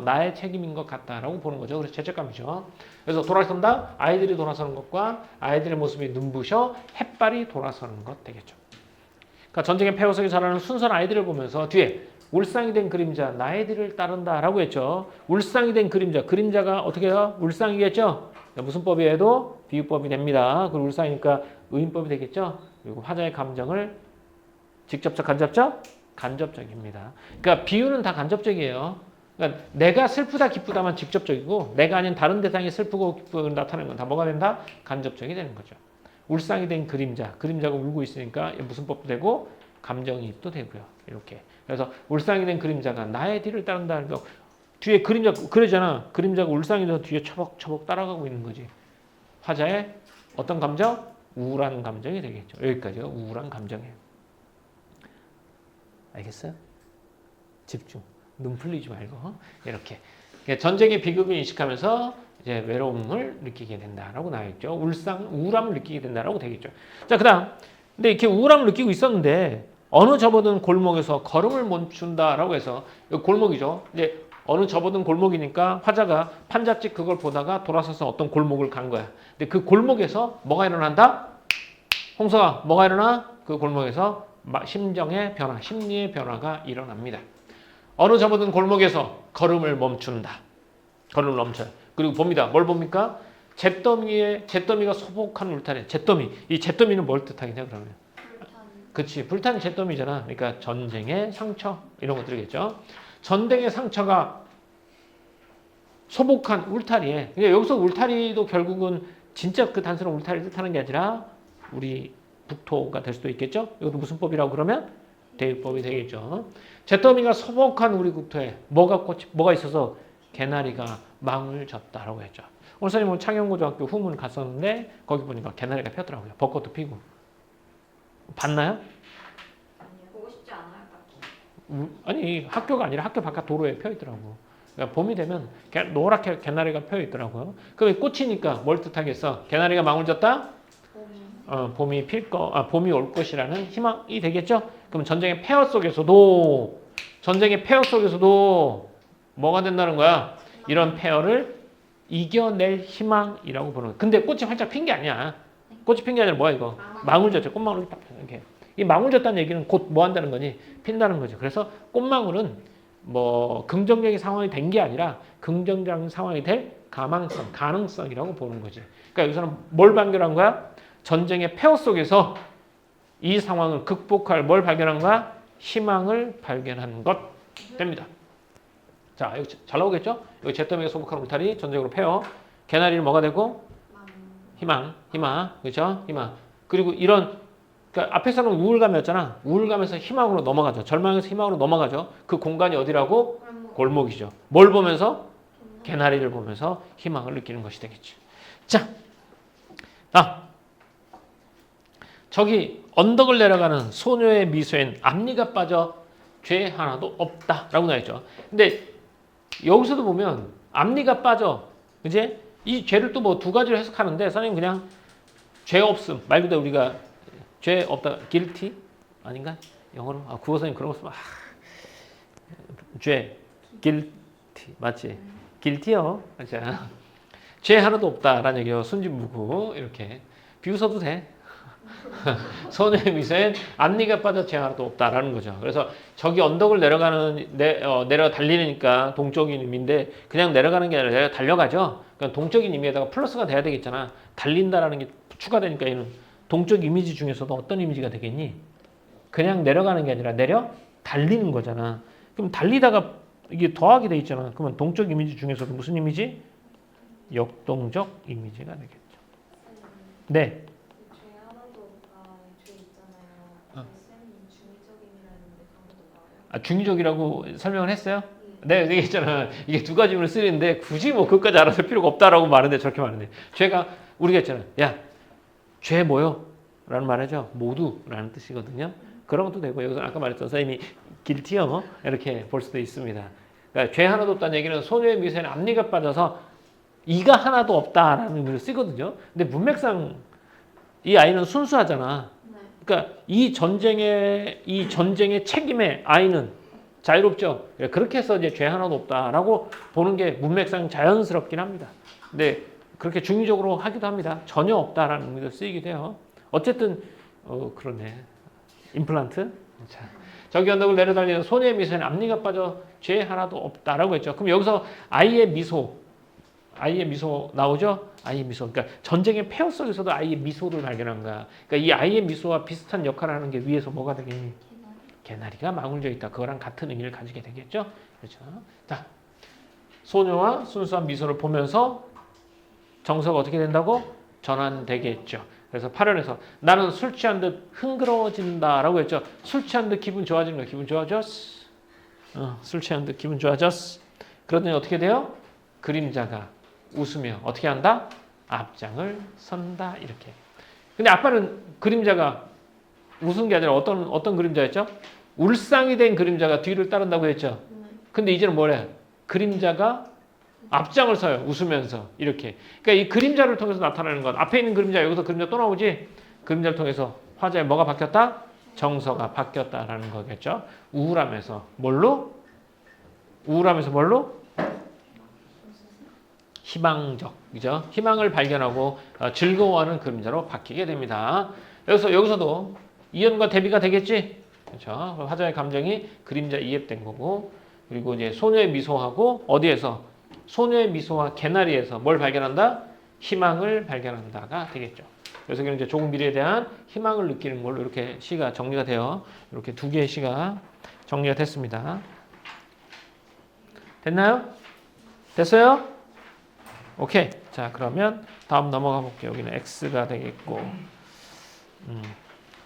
A: 나의 책임인 것 같다라고 보는 거죠. 그래서 죄책감이죠. 그래서 돌아선다, 아이들이 돌아서는 것과 아이들의 모습이 눈부셔 햇발이 돌아서는 것 되겠죠. 그러니까 전쟁의 폐허 속에 자라는 순수한 아이들을 보면서 뒤에 울상이 된 그림자, 나의 뒤를 따른다라고 했죠. 울상이 된 그림자가 어떻게 해요? 울상이겠죠. 무슨 법이에도 비유법이 됩니다. 그리고 울상이니까 의인법이 되겠죠. 그리고 화자의 감정을 직접적, 간접적? 간접적입니다. 그러니까 비유는 다 간접적이에요. 그러니까 내가 슬프다, 기쁘다만 직접적이고 내가 아닌 다른 대상이 슬프고 기쁘고 나타나는 건 다 뭐가 된다? 간접적이 되는 거죠. 울상이 된 그림자가 울고 있으니까 무슨 법도 되고 감정이입도 되고요. 이렇게. 그래서 울상이 된 그림자가 나의 뒤를 따른다는 거. 뒤에 그림자 그러잖아. 그림자가 울상이 돼서 뒤에 처벅처벅 따라가고 있는 거지. 화자의 어떤 감정? 우울한 감정이 되겠죠. 여기까지가 우울한 감정이에요. 알겠어요? 집중. 눈 풀리지 말고 이렇게. 그러니까 전쟁의 비극을 인식하면서 이제 외로움을 느끼게 된다라고 나와 있죠. 우울함을 느끼게 된다라고 되겠죠. 자, 그다음. 근데 이렇게 우울함을 느끼고 있었는데 어느 접어든 골목에서 걸음을 멈춘다라고 해서 이거 골목이죠. 이제 어느 접어든 골목이니까 화자가 판잣집 그걸 보다가 돌아서서 어떤 골목을 간 거야. 근데 그 골목에서 뭐가 일어난다? 홍서가 뭐가 일어나? 그 골목에서 심정의 변화, 심리의 변화가 일어납니다. 어느 접어든 골목에서 걸음을 멈춘다. 걸음을 멈춰요. 그리고 봅니다. 뭘 봅니까? 잿더미가 소복한 울타리. 잿더미. 이 잿더미는 뭘 뜻하겠냐 그러면? 그치. 불탄 잿더미잖아. 그러니까 전쟁의 상처 이런 것들이겠죠. 전쟁의 상처가 소복한 울타리에. 그러니까 여기서 울타리도 결국은 진짜 그 단순한 울타리를 뜻하는 게 아니라 우리 국토가 될 수도 있겠죠. 이것도 무슨 법이라고 그러면? 대유법이 되겠죠. 잿더미가 소복한 우리 국토에 뭐가 있어서 개나리가 망을 졌다라고 했죠. 오늘 선생님은 창녕고등학교 후문 갔었는데 거기 보니까 개나리가 폈더라고요. 벚꽃도 피고. 봤나요?
B: 아니요. 보고 싶지 않아요, 딱히.
A: 아니 학교가 아니라 학교 바깥 도로에 펴 있더라고. 그러니까 봄이 되면 노랗게 개나리가 펴 있더라고요. 그럼 꽃이니까 뭘 뜻하겠어? 개나리가 망을 졌다? 봄이 올 것이라는 희망이 되겠죠? 그럼 전쟁의 폐허 속에서도 뭐가 된다는 거야? 이런 폐허를 이겨낼 희망이라고 보는 거야. 근데 꽃이 활짝 핀 게 아니야. 꽃이 핀 게 아니라 뭐야 이거? 망울 졌죠. 꽃망울이 딱 이렇게. 이 망울 졌다는 얘기는 곧 뭐 한다는 거니? 핀다는 거죠. 그래서 꽃망울은 뭐 긍정적인 상황이 된 게 아니라 긍정적인 상황이 될 가능성이라고 보는 거지. 그러니까 여기서는 뭘 발견한 거야? 전쟁의 폐허 속에서 이 상황을 극복할 뭘 발견한 거야? 희망을 발견한 것 됩니다. 자, 여기 잘 나오겠죠? 여기 잿더미가 소복한 울타리, 전쟁으로 폐허, 개나리는 뭐가 되고? 희망, 그렇죠? 희망. 그리고 그러니까 앞에서는 우울감이었잖아. 우울감에서 희망으로 넘어가죠. 절망에서 희망으로 넘어가죠. 그 공간이 어디라고? 골목이죠. 뭘 보면서? 개나리를 보면서 희망을 느끼는 것이 되겠죠. 자, 저기 언덕을 내려가는 소녀의 미소엔 앞니가 빠져 죄 하나도 없다라고 나와있죠. 근데 여기서도 보면 앞니가 빠져, 그지? 이 죄를 또 뭐 두 가지로 해석하는데 선생님 그냥 죄 없음 말 그대로 우리가 죄 없다 guilty 아닌가? 영어로 국어 선생님 그런 거 쓰면 죄 guilty 맞지? guilty요. 자, 죄 하나도 없다라는 얘기요. 순진무구 이렇게 비웃어도 돼. 소녀의 미소엔 앞니가 빠져 죄 하나도 없다라는 거죠. 그래서 저기 언덕을 내려 달리니까 동적인 의미인데 그냥 내려가는 게 아니라 내려 달려가죠. 그러니까 동적인 의미에다가 플러스가 돼야 되겠잖아. 달린다라는 게 추가되니까 얘는 동적 이미지 중에서도 어떤 이미지가 되겠니? 그냥 내려가는 게 아니라 내려 달리는 거잖아. 그럼 달리다가 이게 더하게 돼 있잖아. 그러면 동적 이미지 중에서도 무슨 이미지? 역동적 이미지가 되겠죠. 네. 중의적이라고 설명을 했어요? 네, 얘기했잖아. 이게 두 가지 의미를 쓰는데 굳이 뭐 그것까지 알아볼 필요가 없다라고 말하는데 저렇게 말하는데 죄가 우리가 했잖아. 야, 죄 뭐요? 라는 말이죠. 모두라는 뜻이거든요. 그런 것도 되고 여기서 아까 말했던 선생님이 guilty요 이렇게 볼 수도 있습니다. 그러니까 죄 하나도 없다는 얘기는 소녀의 미소에는 앞니가 빠져서 이가 하나도 없다라는 의미로 쓰거든요. 근데 문맥상 이 아이는 순수하잖아. 그러니까 이 전쟁의 책임에 아이는 자유롭죠. 그렇게 해서 이제 죄 하나도 없다라고 보는 게 문맥상 자연스럽긴 합니다. 근데 그렇게 중의적으로 하기도 합니다. 전혀 없다라는 의미로 쓰이기도 해요. 어쨌든 그러네. 임플란트. 자, 저기 언덕을 내려달리는 소녀의 미소에는 앞니가 빠져 죄 하나도 없다라고 했죠. 그럼 여기서 아이의 미소 나오죠? 아이의 미소. 그러니까 전쟁의 폐허 속에서도 아이의 미소를 발견한 거야. 그러니까 이 아이의 미소와 비슷한 역할을 하는 게 위에서 뭐가 되겠니? 개나리가 망울져 있다. 그거랑 같은 의미를 가지게 되겠죠? 그렇죠? 자, 소녀와 순수한 미소를 보면서 정서가 어떻게 된다고? 전환되겠죠. 그래서 8월에서 나는 술 취한 듯 흥그러워진다라고 했죠. 술 취한 듯 기분 좋아지는 거야. 기분 좋아졌어? 술 취한 듯 기분 좋아졌어. 그러더니 어떻게 돼요? 그림자가 웃으며 어떻게 한다? 앞장을 선다. 이렇게. 근데 아빠는 그림자가 웃은 게 아니라 어떤 그림자였죠? 울상이 된 그림자가 뒤를 따른다고 했죠. 근데 이제는 뭐래? 그림자가 앞장을 서요. 웃으면서 이렇게. 그러니까 이 그림자를 통해서 나타나는 것. 앞에 있는 그림자 여기서 그림자 또 나오지. 그림자를 통해서 화자에 뭐가 바뀌었다? 정서가 바뀌었다라는 거겠죠. 우울함에서 뭘로? 우울함에서 뭘로? 희망적, 그죠? 희망을 발견하고 즐거워하는 그림자로 바뀌게 됩니다. 여기서도 이연과 대비가 되겠지, 그렇죠? 화자의 감정이 그림자 이입된 거고, 그리고 이제 소녀의 미소하고 어디에서 소녀의 미소와 개나리에서 뭘 발견한다? 희망을 발견한다가 되겠죠. 그래서 이제 조금 미래에 대한 희망을 느끼는 걸로 이렇게 시가 정리가 돼요. 이렇게 두 개의 시가 정리가 됐습니다. 됐나요? 됐어요? 오케이. 자, 그러면 다음 넘어가 볼게요. 여기는 X가 되겠고.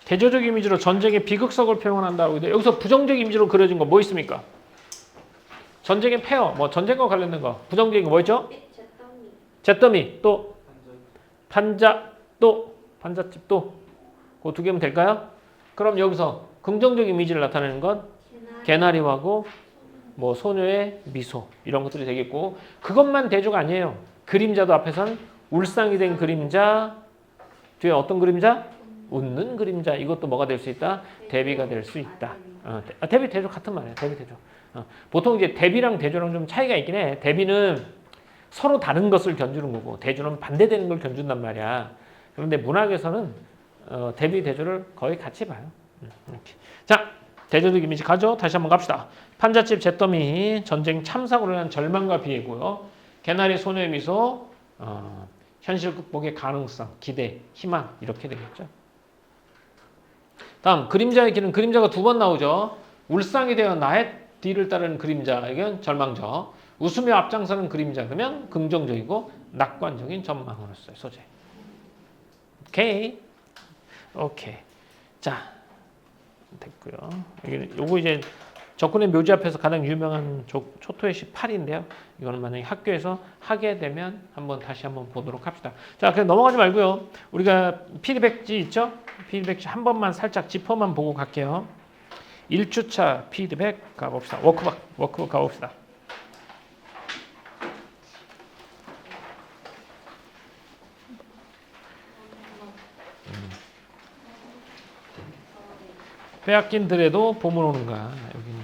A: 대조적 이미지로 전쟁의 비극석을 표현한다고 했는데 여기서 부정적 이미지로 그려진 거 뭐 있습니까? 전쟁의 폐허, 뭐 전쟁과 관련된 거. 부정적인 거 뭐 있죠? 잿더미, 또 판자, 또 판잣집, 또 그 두 개면 될까요? 그럼 여기서 긍정적 이미지를 나타내는 건 개나리하고 뭐 소녀의 미소 이런 것들이 되겠고, 그것만 대조가 아니에요. 그림자도 앞에선 울상이 된 그림자, 뒤에 어떤 그림자? 웃는 그림자. 이것도 뭐가 될 수 있다? 대비가 될 수 있다. 대비 대조 같은 말이에요. 대비 대조. 보통 이제 대비랑 대조랑 좀 차이가 있긴 해. 대비는 서로 다른 것을 견주는 거고 대조는 반대되는 걸 견준단 말이야. 그런데 문학에서는 대비 대조를 거의 같이 봐요. 이렇게. 자, 대조적 이미지 가죠. 다시 한번 갑시다. 판잣집 잿더미, 전쟁 참사고로 인한 절망과 비애고요. 개나리 소녀의 미소, 현실 극복의 가능성, 기대, 희망 이렇게 되겠죠. 다음 그림자의 길은 그림자가 두 번 나오죠. 울상이 되어 나의 뒤를 따르는 그림자, 이건 절망적. 웃으며 앞장서는 그림자, 그러면 긍정적이고 낙관적인 전망으로서의 소재. 오케이. 자, 됐고요. 요거 이제 적군의 묘지 앞에서 가장 유명한 초토의 시 8인데요. 이거는 만약에 학교에서 하게 되면 다시 한번 보도록 합시다. 자, 그냥 넘어가지 말고요. 우리가 피드백지 있죠? 피드백지 한 번만 살짝 짚어만 보고 갈게요. 1주차 피드백 가봅시다. 워크북 가봅시다. 빼앗긴 들에도 봄을 오는가. 여기는.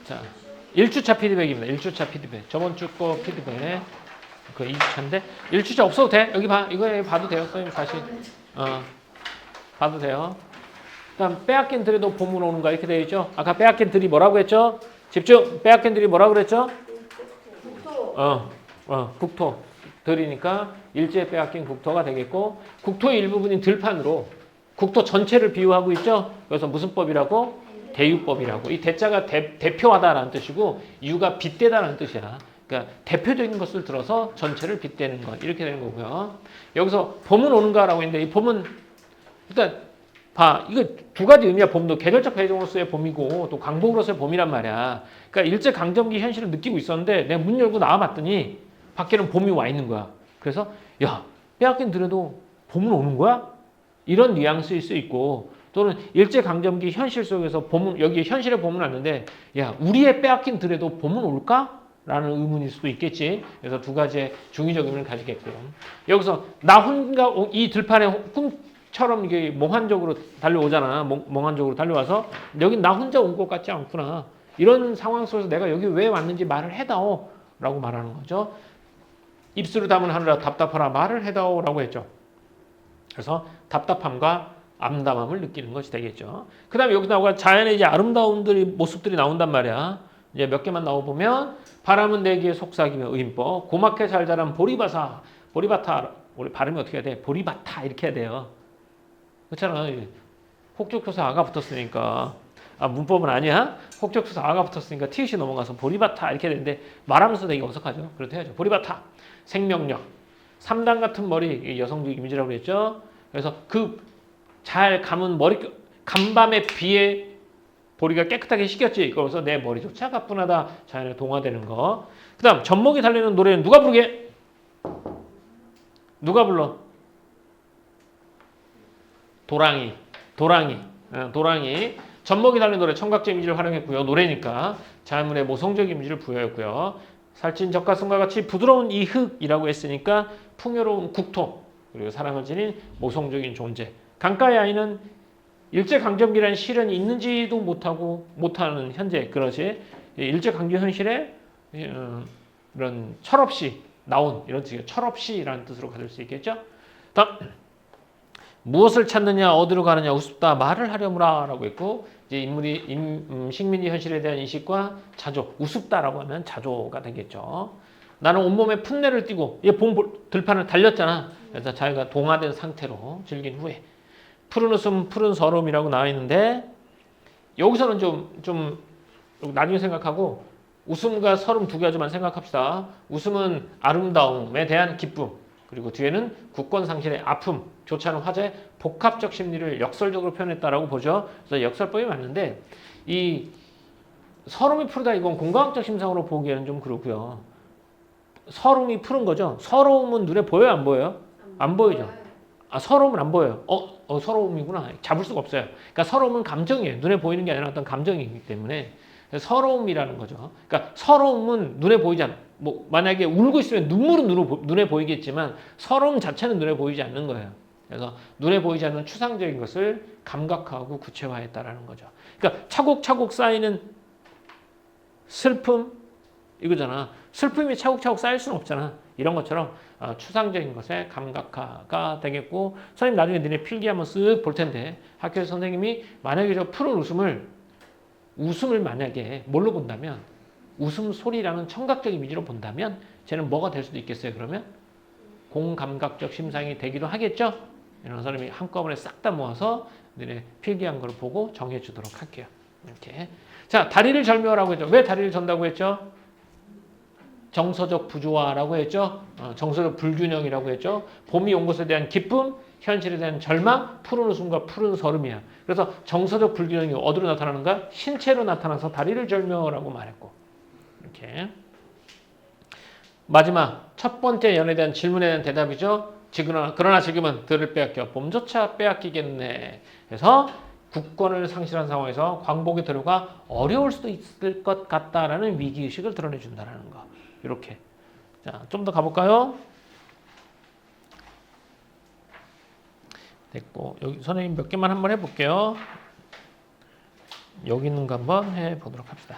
A: 자, 1주차 피드백입니다. 1주차 피드백. 저번 주 거 피드백. 그 2주차인데 1주차 없어도 돼. 여기 봐. 이거 봐도 돼요. 선생님 다시. 봐도 돼요. 그다음 빼앗긴 들에도 봄을 오는가 이렇게 되어 있죠. 아까 빼앗긴 들이 뭐라고 했죠? 집중. 빼앗긴 들이 뭐라고 그랬죠? 국토. 들이니까 일제 빼앗긴 국토가 되겠고, 국토의 일부분인 들판으로 국토 전체를 비유하고 있죠. 그래서 무슨 법이라고? 대유법이라고. 이 대자가 대표하다라는 뜻이고 유가 빗대다라는 뜻이야. 그러니까 대표적인 것을 들어서 전체를 빗대는 것 이렇게 되는 거고요. 여기서 봄은 오는가라고 했는데 이 봄은 일단 봐, 이거 두 가지 의미야. 봄도 계절적 배경으로서의 봄이고 또 광복으로서의 봄이란 말이야. 그러니까 일제 강점기 현실을 느끼고 있었는데 내가 문 열고 나와봤더니 밖에는 봄이 와 있는 거야. 그래서 야, 빼앗긴 들에도 봄은 오는 거야? 이런 뉘앙스일 수 있고, 또는 일제 강점기 현실 속에서 봄은, 여기 현실에 봄은 왔는데 야, 우리의 빼앗긴 들에도 봄은 올까? 라는 의문일 수도 있겠지. 그래서 두 가지의 중의적 의미를 가지겠고요. 여기서 나 혼자 이 들판에 꿈처럼 이게 몽환적으로 달려오잖아. 몽환적으로 달려와서 여기 나 혼자 온 것 같지 않구나. 이런 상황 속에서 내가 여기 왜 왔는지 말을 해다오 라고 말하는 거죠. 입술을 담은 하느라 답답하라 말을 해다오 라고 했죠. 그래서 답답함과 암담함을 느끼는 것이 되겠죠. 그 다음에 여기 나오가 자연의 이제 아름다운 모습들이 나온단 말이야. 이제 몇 개만 나와보면 바람은 내기에 속삭이며 의인법, 고맣게 잘 자란 보리바타, 우리 발음이 어떻게 해야 돼? 보리바타 이렇게 해야 돼요. 그렇잖아. 혹적조사 아가 붙었으니까. 문법은 아니야? 혹적조사 아가 붙었으니까 티읕이 넘어가서 보리바타 이렇게 되는데 말하면서 되게 어색하죠. 그렇다 해야죠. 보리바타, 생명력, 3단 같은 머리, 여성적 이미지라고 그랬죠. 그래서 그 잘 감은 머리, 간밤의 비에 보리가 깨끗하게 씻겼지. 그래서 내 머리조차 가뿐하다. 자연에 동화되는 거. 그 다음 젖먹이 달리는 노래는 누가 부르게? 누가 불러? 도랑이. 젖먹이 달린 노래 청각적 이미지를 활용했고요. 노래니까 자연물의 모성적 이미지를 부여했고요. 살찐 젖가슴과 같이 부드러운 이 흙이라고 했으니까 풍요로운 국토 그리고 사랑을 지닌 모성적인 존재. 강가의 아이는 일제강점기라는 시련이 있는지도 못하는 현재 그것이 일제강점 현실에 이런 철없이 나온 이런 뜻이에요. 철없이라는 뜻으로 가질 수 있겠죠. 다음 무엇을 찾느냐 어디로 가느냐 우습다 말을 하려무라라고 했고 이제 식민지 현실에 대한 인식과 자조 우습다라고 하면 자조가 되겠죠. 나는 온몸에 풋내를 띠고 들판을 달렸잖아. 그래서 자기가 동화된 상태로 즐긴 후에 푸른 웃음 푸른 서름이라고 나와 있는데 여기서는 좀 나중에 생각하고 웃음과 서름 두 가지만 생각합시다. 웃음은 아름다움에 대한 기쁨 그리고 뒤에는 국권 상실의 아픔 좋지 않은 화제 복합적 심리를 역설적으로 표현했다라고 보죠. 그래서 역설법이 맞는데 이 서름이 푸르다 이건 공과학적 심상으로 보기에는 좀 그렇고요. 서름이 푸른 거죠. 서러움은 눈에 보여요 안 보여요? 안 보이죠. 서러움은 안 보여요. 서러움이구나. 잡을 수가 없어요. 그러니까 서러움은 감정이에요. 눈에 보이는 게 아니라 어떤 감정이기 때문에 서러움이라는 거죠. 그러니까 서러움은 눈에 보이지 않아. 뭐 만약에 울고 있으면 눈물은 눈에 보이겠지만 서러움 자체는 눈에 보이지 않는 거예요. 그래서 눈에 보이지 않는 추상적인 것을 감각화하고 구체화했다라는 거죠. 그러니까 차곡차곡 쌓이는 슬픔 이거잖아. 슬픔이 차곡차곡 쌓일 수는 없잖아. 이런 것처럼 추상적인 것의 감각화가 되겠고 선생님 나중에 너네 필기 한번 쓱 볼 텐데 학교에서 선생님이 만약에 저 푸른 웃음을 만약에 뭘로 본다면 웃음소리라는 청각적 이미지로 본다면 쟤는 뭐가 될 수도 있겠어요. 그러면 공감각적 심상이 되기도 하겠죠. 이런 사람이 한꺼번에 싹 다 모아서 너네 필기한 걸 보고 정해 주도록 할게요. 이렇게. 자, 다리를 절묘라고 했죠. 왜 다리를 전다고 했죠? 정서적 부조화라고 했죠. 정서적 불균형이라고 했죠. 봄이 온 것에 대한 기쁨, 현실에 대한 절망, 푸른 웃음과 푸른 서름이야. 그래서 정서적 불균형이 어디로 나타나는가? 신체로 나타나서 다리를 절묘라고 말했고. 이렇게. 마지막 첫 번째 연에 대한 질문에 대한 대답이죠. 그러나 지금은 들을 빼앗겨 봄조차 빼앗기겠네. 그래서 국권을 상실한 상황에서 광복의 도료가 어려울 수도 있을 것 같다라는 위기의식을 드러내준다는 거. 이렇게. 자, 좀 더 가볼까요? 됐고, 여기 선생님 몇 개만 한번 해볼게요. 여기 있는 거 한번 해보도록 합시다.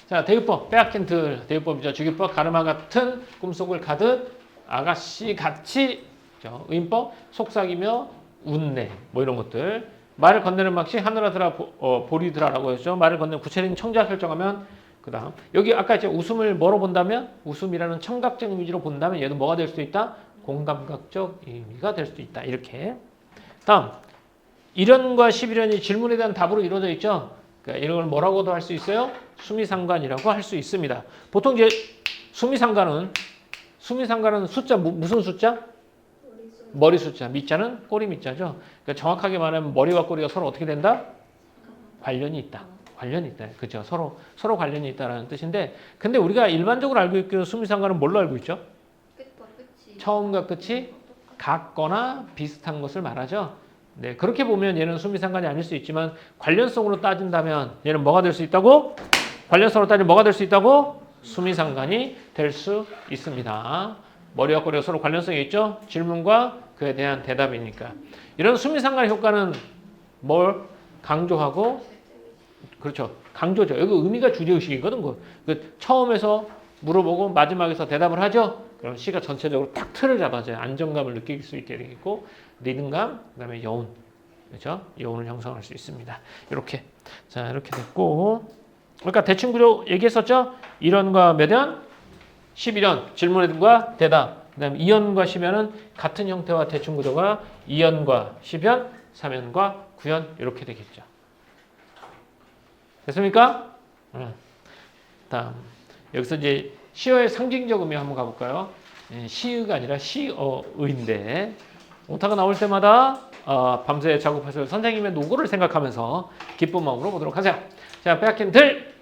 A: 자, 대유법, 빼앗긴 들, 대유법이죠. 주기법, 가르마 같은 꿈속을 가듯 아가씨 같이, 의인법, 속삭이며 웃네, 뭐 이런 것들. 말을 건네는 막시 하늘아들아 보리들아라고 했죠. 말을 건네는 구체적인 청자 설정하면 그 다음 여기 아까 이제 웃음을 뭐로 본다면 웃음이라는 청각적 이미지로 본다면 얘도 뭐가 될 수도 있다? 공감각적 의미가 될 수도 있다. 이렇게. 다음 1연과 11연이 질문에 대한 답으로 이루어져 있죠. 그러니까 이런 걸 뭐라고도 할 수 있어요? 수미상관이라고 할 수 있습니다. 보통 이제 수미상관은 숫자 무슨 숫자? 머리 숫자. 밑자는 꼬리 밑자죠. 그러니까 정확하게 말하면 머리와 꼬리가 서로 어떻게 된다? 관련이 있다. 그죠? 서로 관련이 있다라는 뜻인데, 근데 우리가 일반적으로 알고 있기로 수미상관은 뭘로 알고 있죠?
B: 끝과 끝이
A: 처음과 끝이 같거나 비슷한 것을 말하죠. 네, 그렇게 보면 얘는 수미상관이 아닐 수 있지만 관련성으로 따진다면 얘는 뭐가 될 수 있다고? 관련성으로 따지면 뭐가 될 수 있다고? 수미상관이 될 수 있습니다. 머리와 꼬리가 서로 관련성이 있죠? 질문과 그에 대한 대답이니까. 이런 수미상관 효과는 뭘 강조하고? 그렇죠. 강조죠. 여기 의미가 주제의식이거든. 그 처음에서 물어보고 마지막에서 대답을 하죠. 그럼 시가 전체적으로 딱 틀을 잡아줘요. 안정감을 느낄 수 있게 되겠고 리듬감, 그다음에 여운, 그렇죠? 여운을 형성할 수 있습니다. 이렇게. 자, 이렇게 됐고, 그러니까 대칭 구조 얘기했었죠. 1연과 몇 연? 11연. 질문과 대답. 그다음에 2연과 10연은 같은 형태와 대칭 구조가 2연과 10연, 3연과 9연 이렇게 되겠죠. 됐습니까? 다음 여기서 이제 시어의 상징적 의미 한번 가볼까요? 시의가 아니라 시어의인데 오타가 나올 때마다 밤새 작업하실 선생님의 노고를 생각하면서 기쁜 마음으로 보도록 하세요. 자, 빼앗긴 들,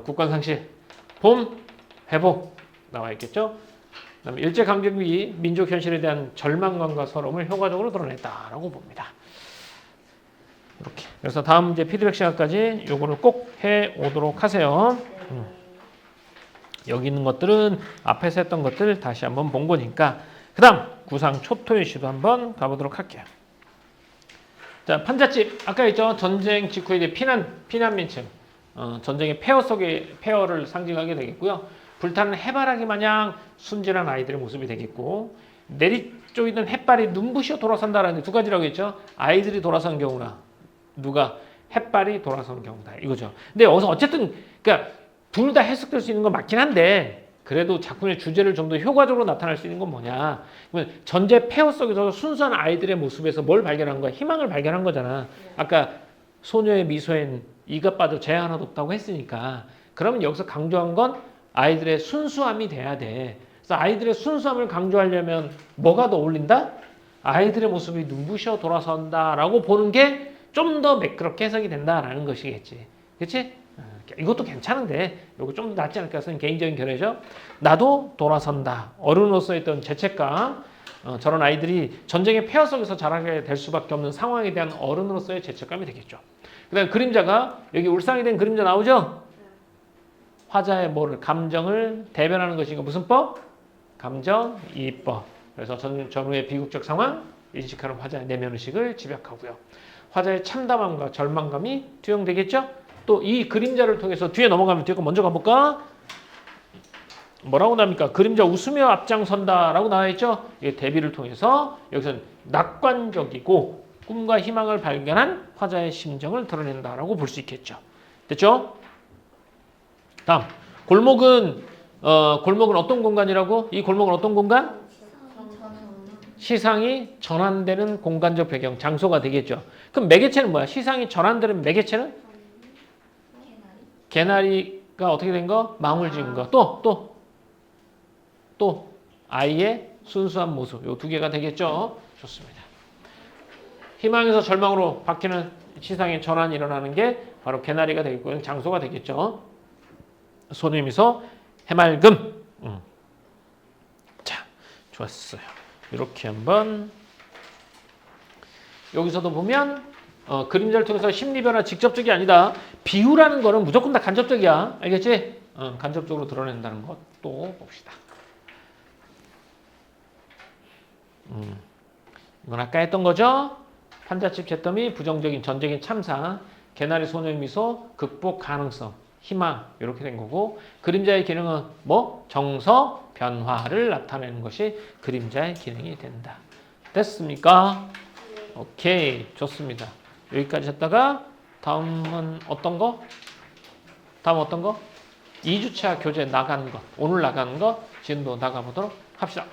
A: 국권상실, 봄, 회복 나와 있겠죠? 그다음에 일제강점기 민족 현실에 대한 절망감과 서러움을 효과적으로 드러냈다라고 봅니다. 이렇게. 그래서 다음 이제 피드백 시간까지 요거를 꼭 해 오도록 하세요. 여기 있는 것들은 앞에서 했던 것들 다시 한번 본 거니까. 그 다음 구상 초토의시도 한번 가보도록 할게요. 자, 판잣집 아까 있죠. 전쟁 직후에 이제 피난민층, 전쟁의 폐허 속의 폐허를 상징하게 되겠고요. 불타는 해바라기 마냥 순진한 아이들의 모습이 되겠고, 내리쪼이던 햇발이 눈부셔 돌아선다라는 두 가지라고 했죠. 아이들이 돌아선 경우나 누가 햇발이 돌아선 경우다 이거죠. 근데 여기서 어쨌든 그러니까 둘 다 해석될 수 있는 건 맞긴 한데, 그래도 작품의 주제를 좀 더 효과적으로 나타낼 수 있는 건 뭐냐? 그러면 전제 폐허 속에서 순수한 아이들의 모습에서 뭘 발견한 거야? 희망을 발견한 거잖아. 아까 소녀의 미소엔 이가 빠져 죄 하나도 없다고 했으니까. 그러면 여기서 강조한 건 아이들의 순수함이 돼야 돼. 그래서 아이들의 순수함을 강조하려면 뭐가 더 어울린다? 아이들의 모습이 눈부셔 돌아선다라고 보는 게 좀 더 매끄럽게 해석이 된다라는 것이겠지. 그렇지? 이것도 괜찮은데 이거 좀 더 낫지 않을까 해서 개인적인 견해죠. 나도 돌아선다. 어른으로서 있던 죄책감, 저런 아이들이 전쟁의 폐허 속에서 자라게 될 수밖에 없는 상황에 대한 어른으로서의 죄책감이 되겠죠. 그 다음에 그림자가 여기 울상이 된 그림자 나오죠? 화자의 뭐를 감정을 대변하는 것이니까 무슨 법? 감정이입법. 그래서 전후의 비극적 상황 인식하는 화자의 내면의식을 집약하고요. 화자의 참담함과 절망감이 투영되겠죠? 또 이 그림자를 통해서 뒤에 넘어가면 뒤에 거 먼저 가볼까? 뭐라고 나옵니까? 그림자 웃으며 앞장선다라고 나와 있죠? 이게 대비를 통해서 여기서는 낙관적이고 꿈과 희망을 발견한 화자의 심정을 드러낸다라고 볼 수 있겠죠. 됐죠? 다음 골목은 어떤 공간이라고? 이 골목은 어떤 공간? 시상이 전환되는 공간적 배경, 장소가 되겠죠. 그럼 매개체는 뭐야? 시상이 전환되는 매개체는? 개나리가 어떻게 된 거? 망울 지은 거. 또 아이의 순수한 모습. 요 두 개가 되겠죠. 좋습니다. 희망에서 절망으로 바뀌는 시상의 전환이 일어나는 게 바로 개나리가 되겠고 장소가 되겠죠. 소녀의 미소, 해맑음. 자, 좋았어요. 이렇게 한번 여기서도 보면 그림자를 통해서 심리 변화 직접적이 아니다. 비유라는 거는 무조건 다 간접적이야. 알겠지? 간접적으로 드러낸다는 것도 봅시다. 이건 아까 했던 거죠. 판잣집 잿더미 부정적인 전쟁의 참사, 개나리 소녀의 미소 극복 가능성, 희망 이렇게 된 거고, 그림자의 기능은 뭐? 정서 변화를 나타내는 것이 그림자의 기능이 된다. 됐습니까? 오케이, 좋습니다. 여기까지 했다가 다음은 어떤 거? 다음 어떤 거? 2주차 교재 나가는 거, 오늘 나가는 거 지금도 나가보도록 합시다.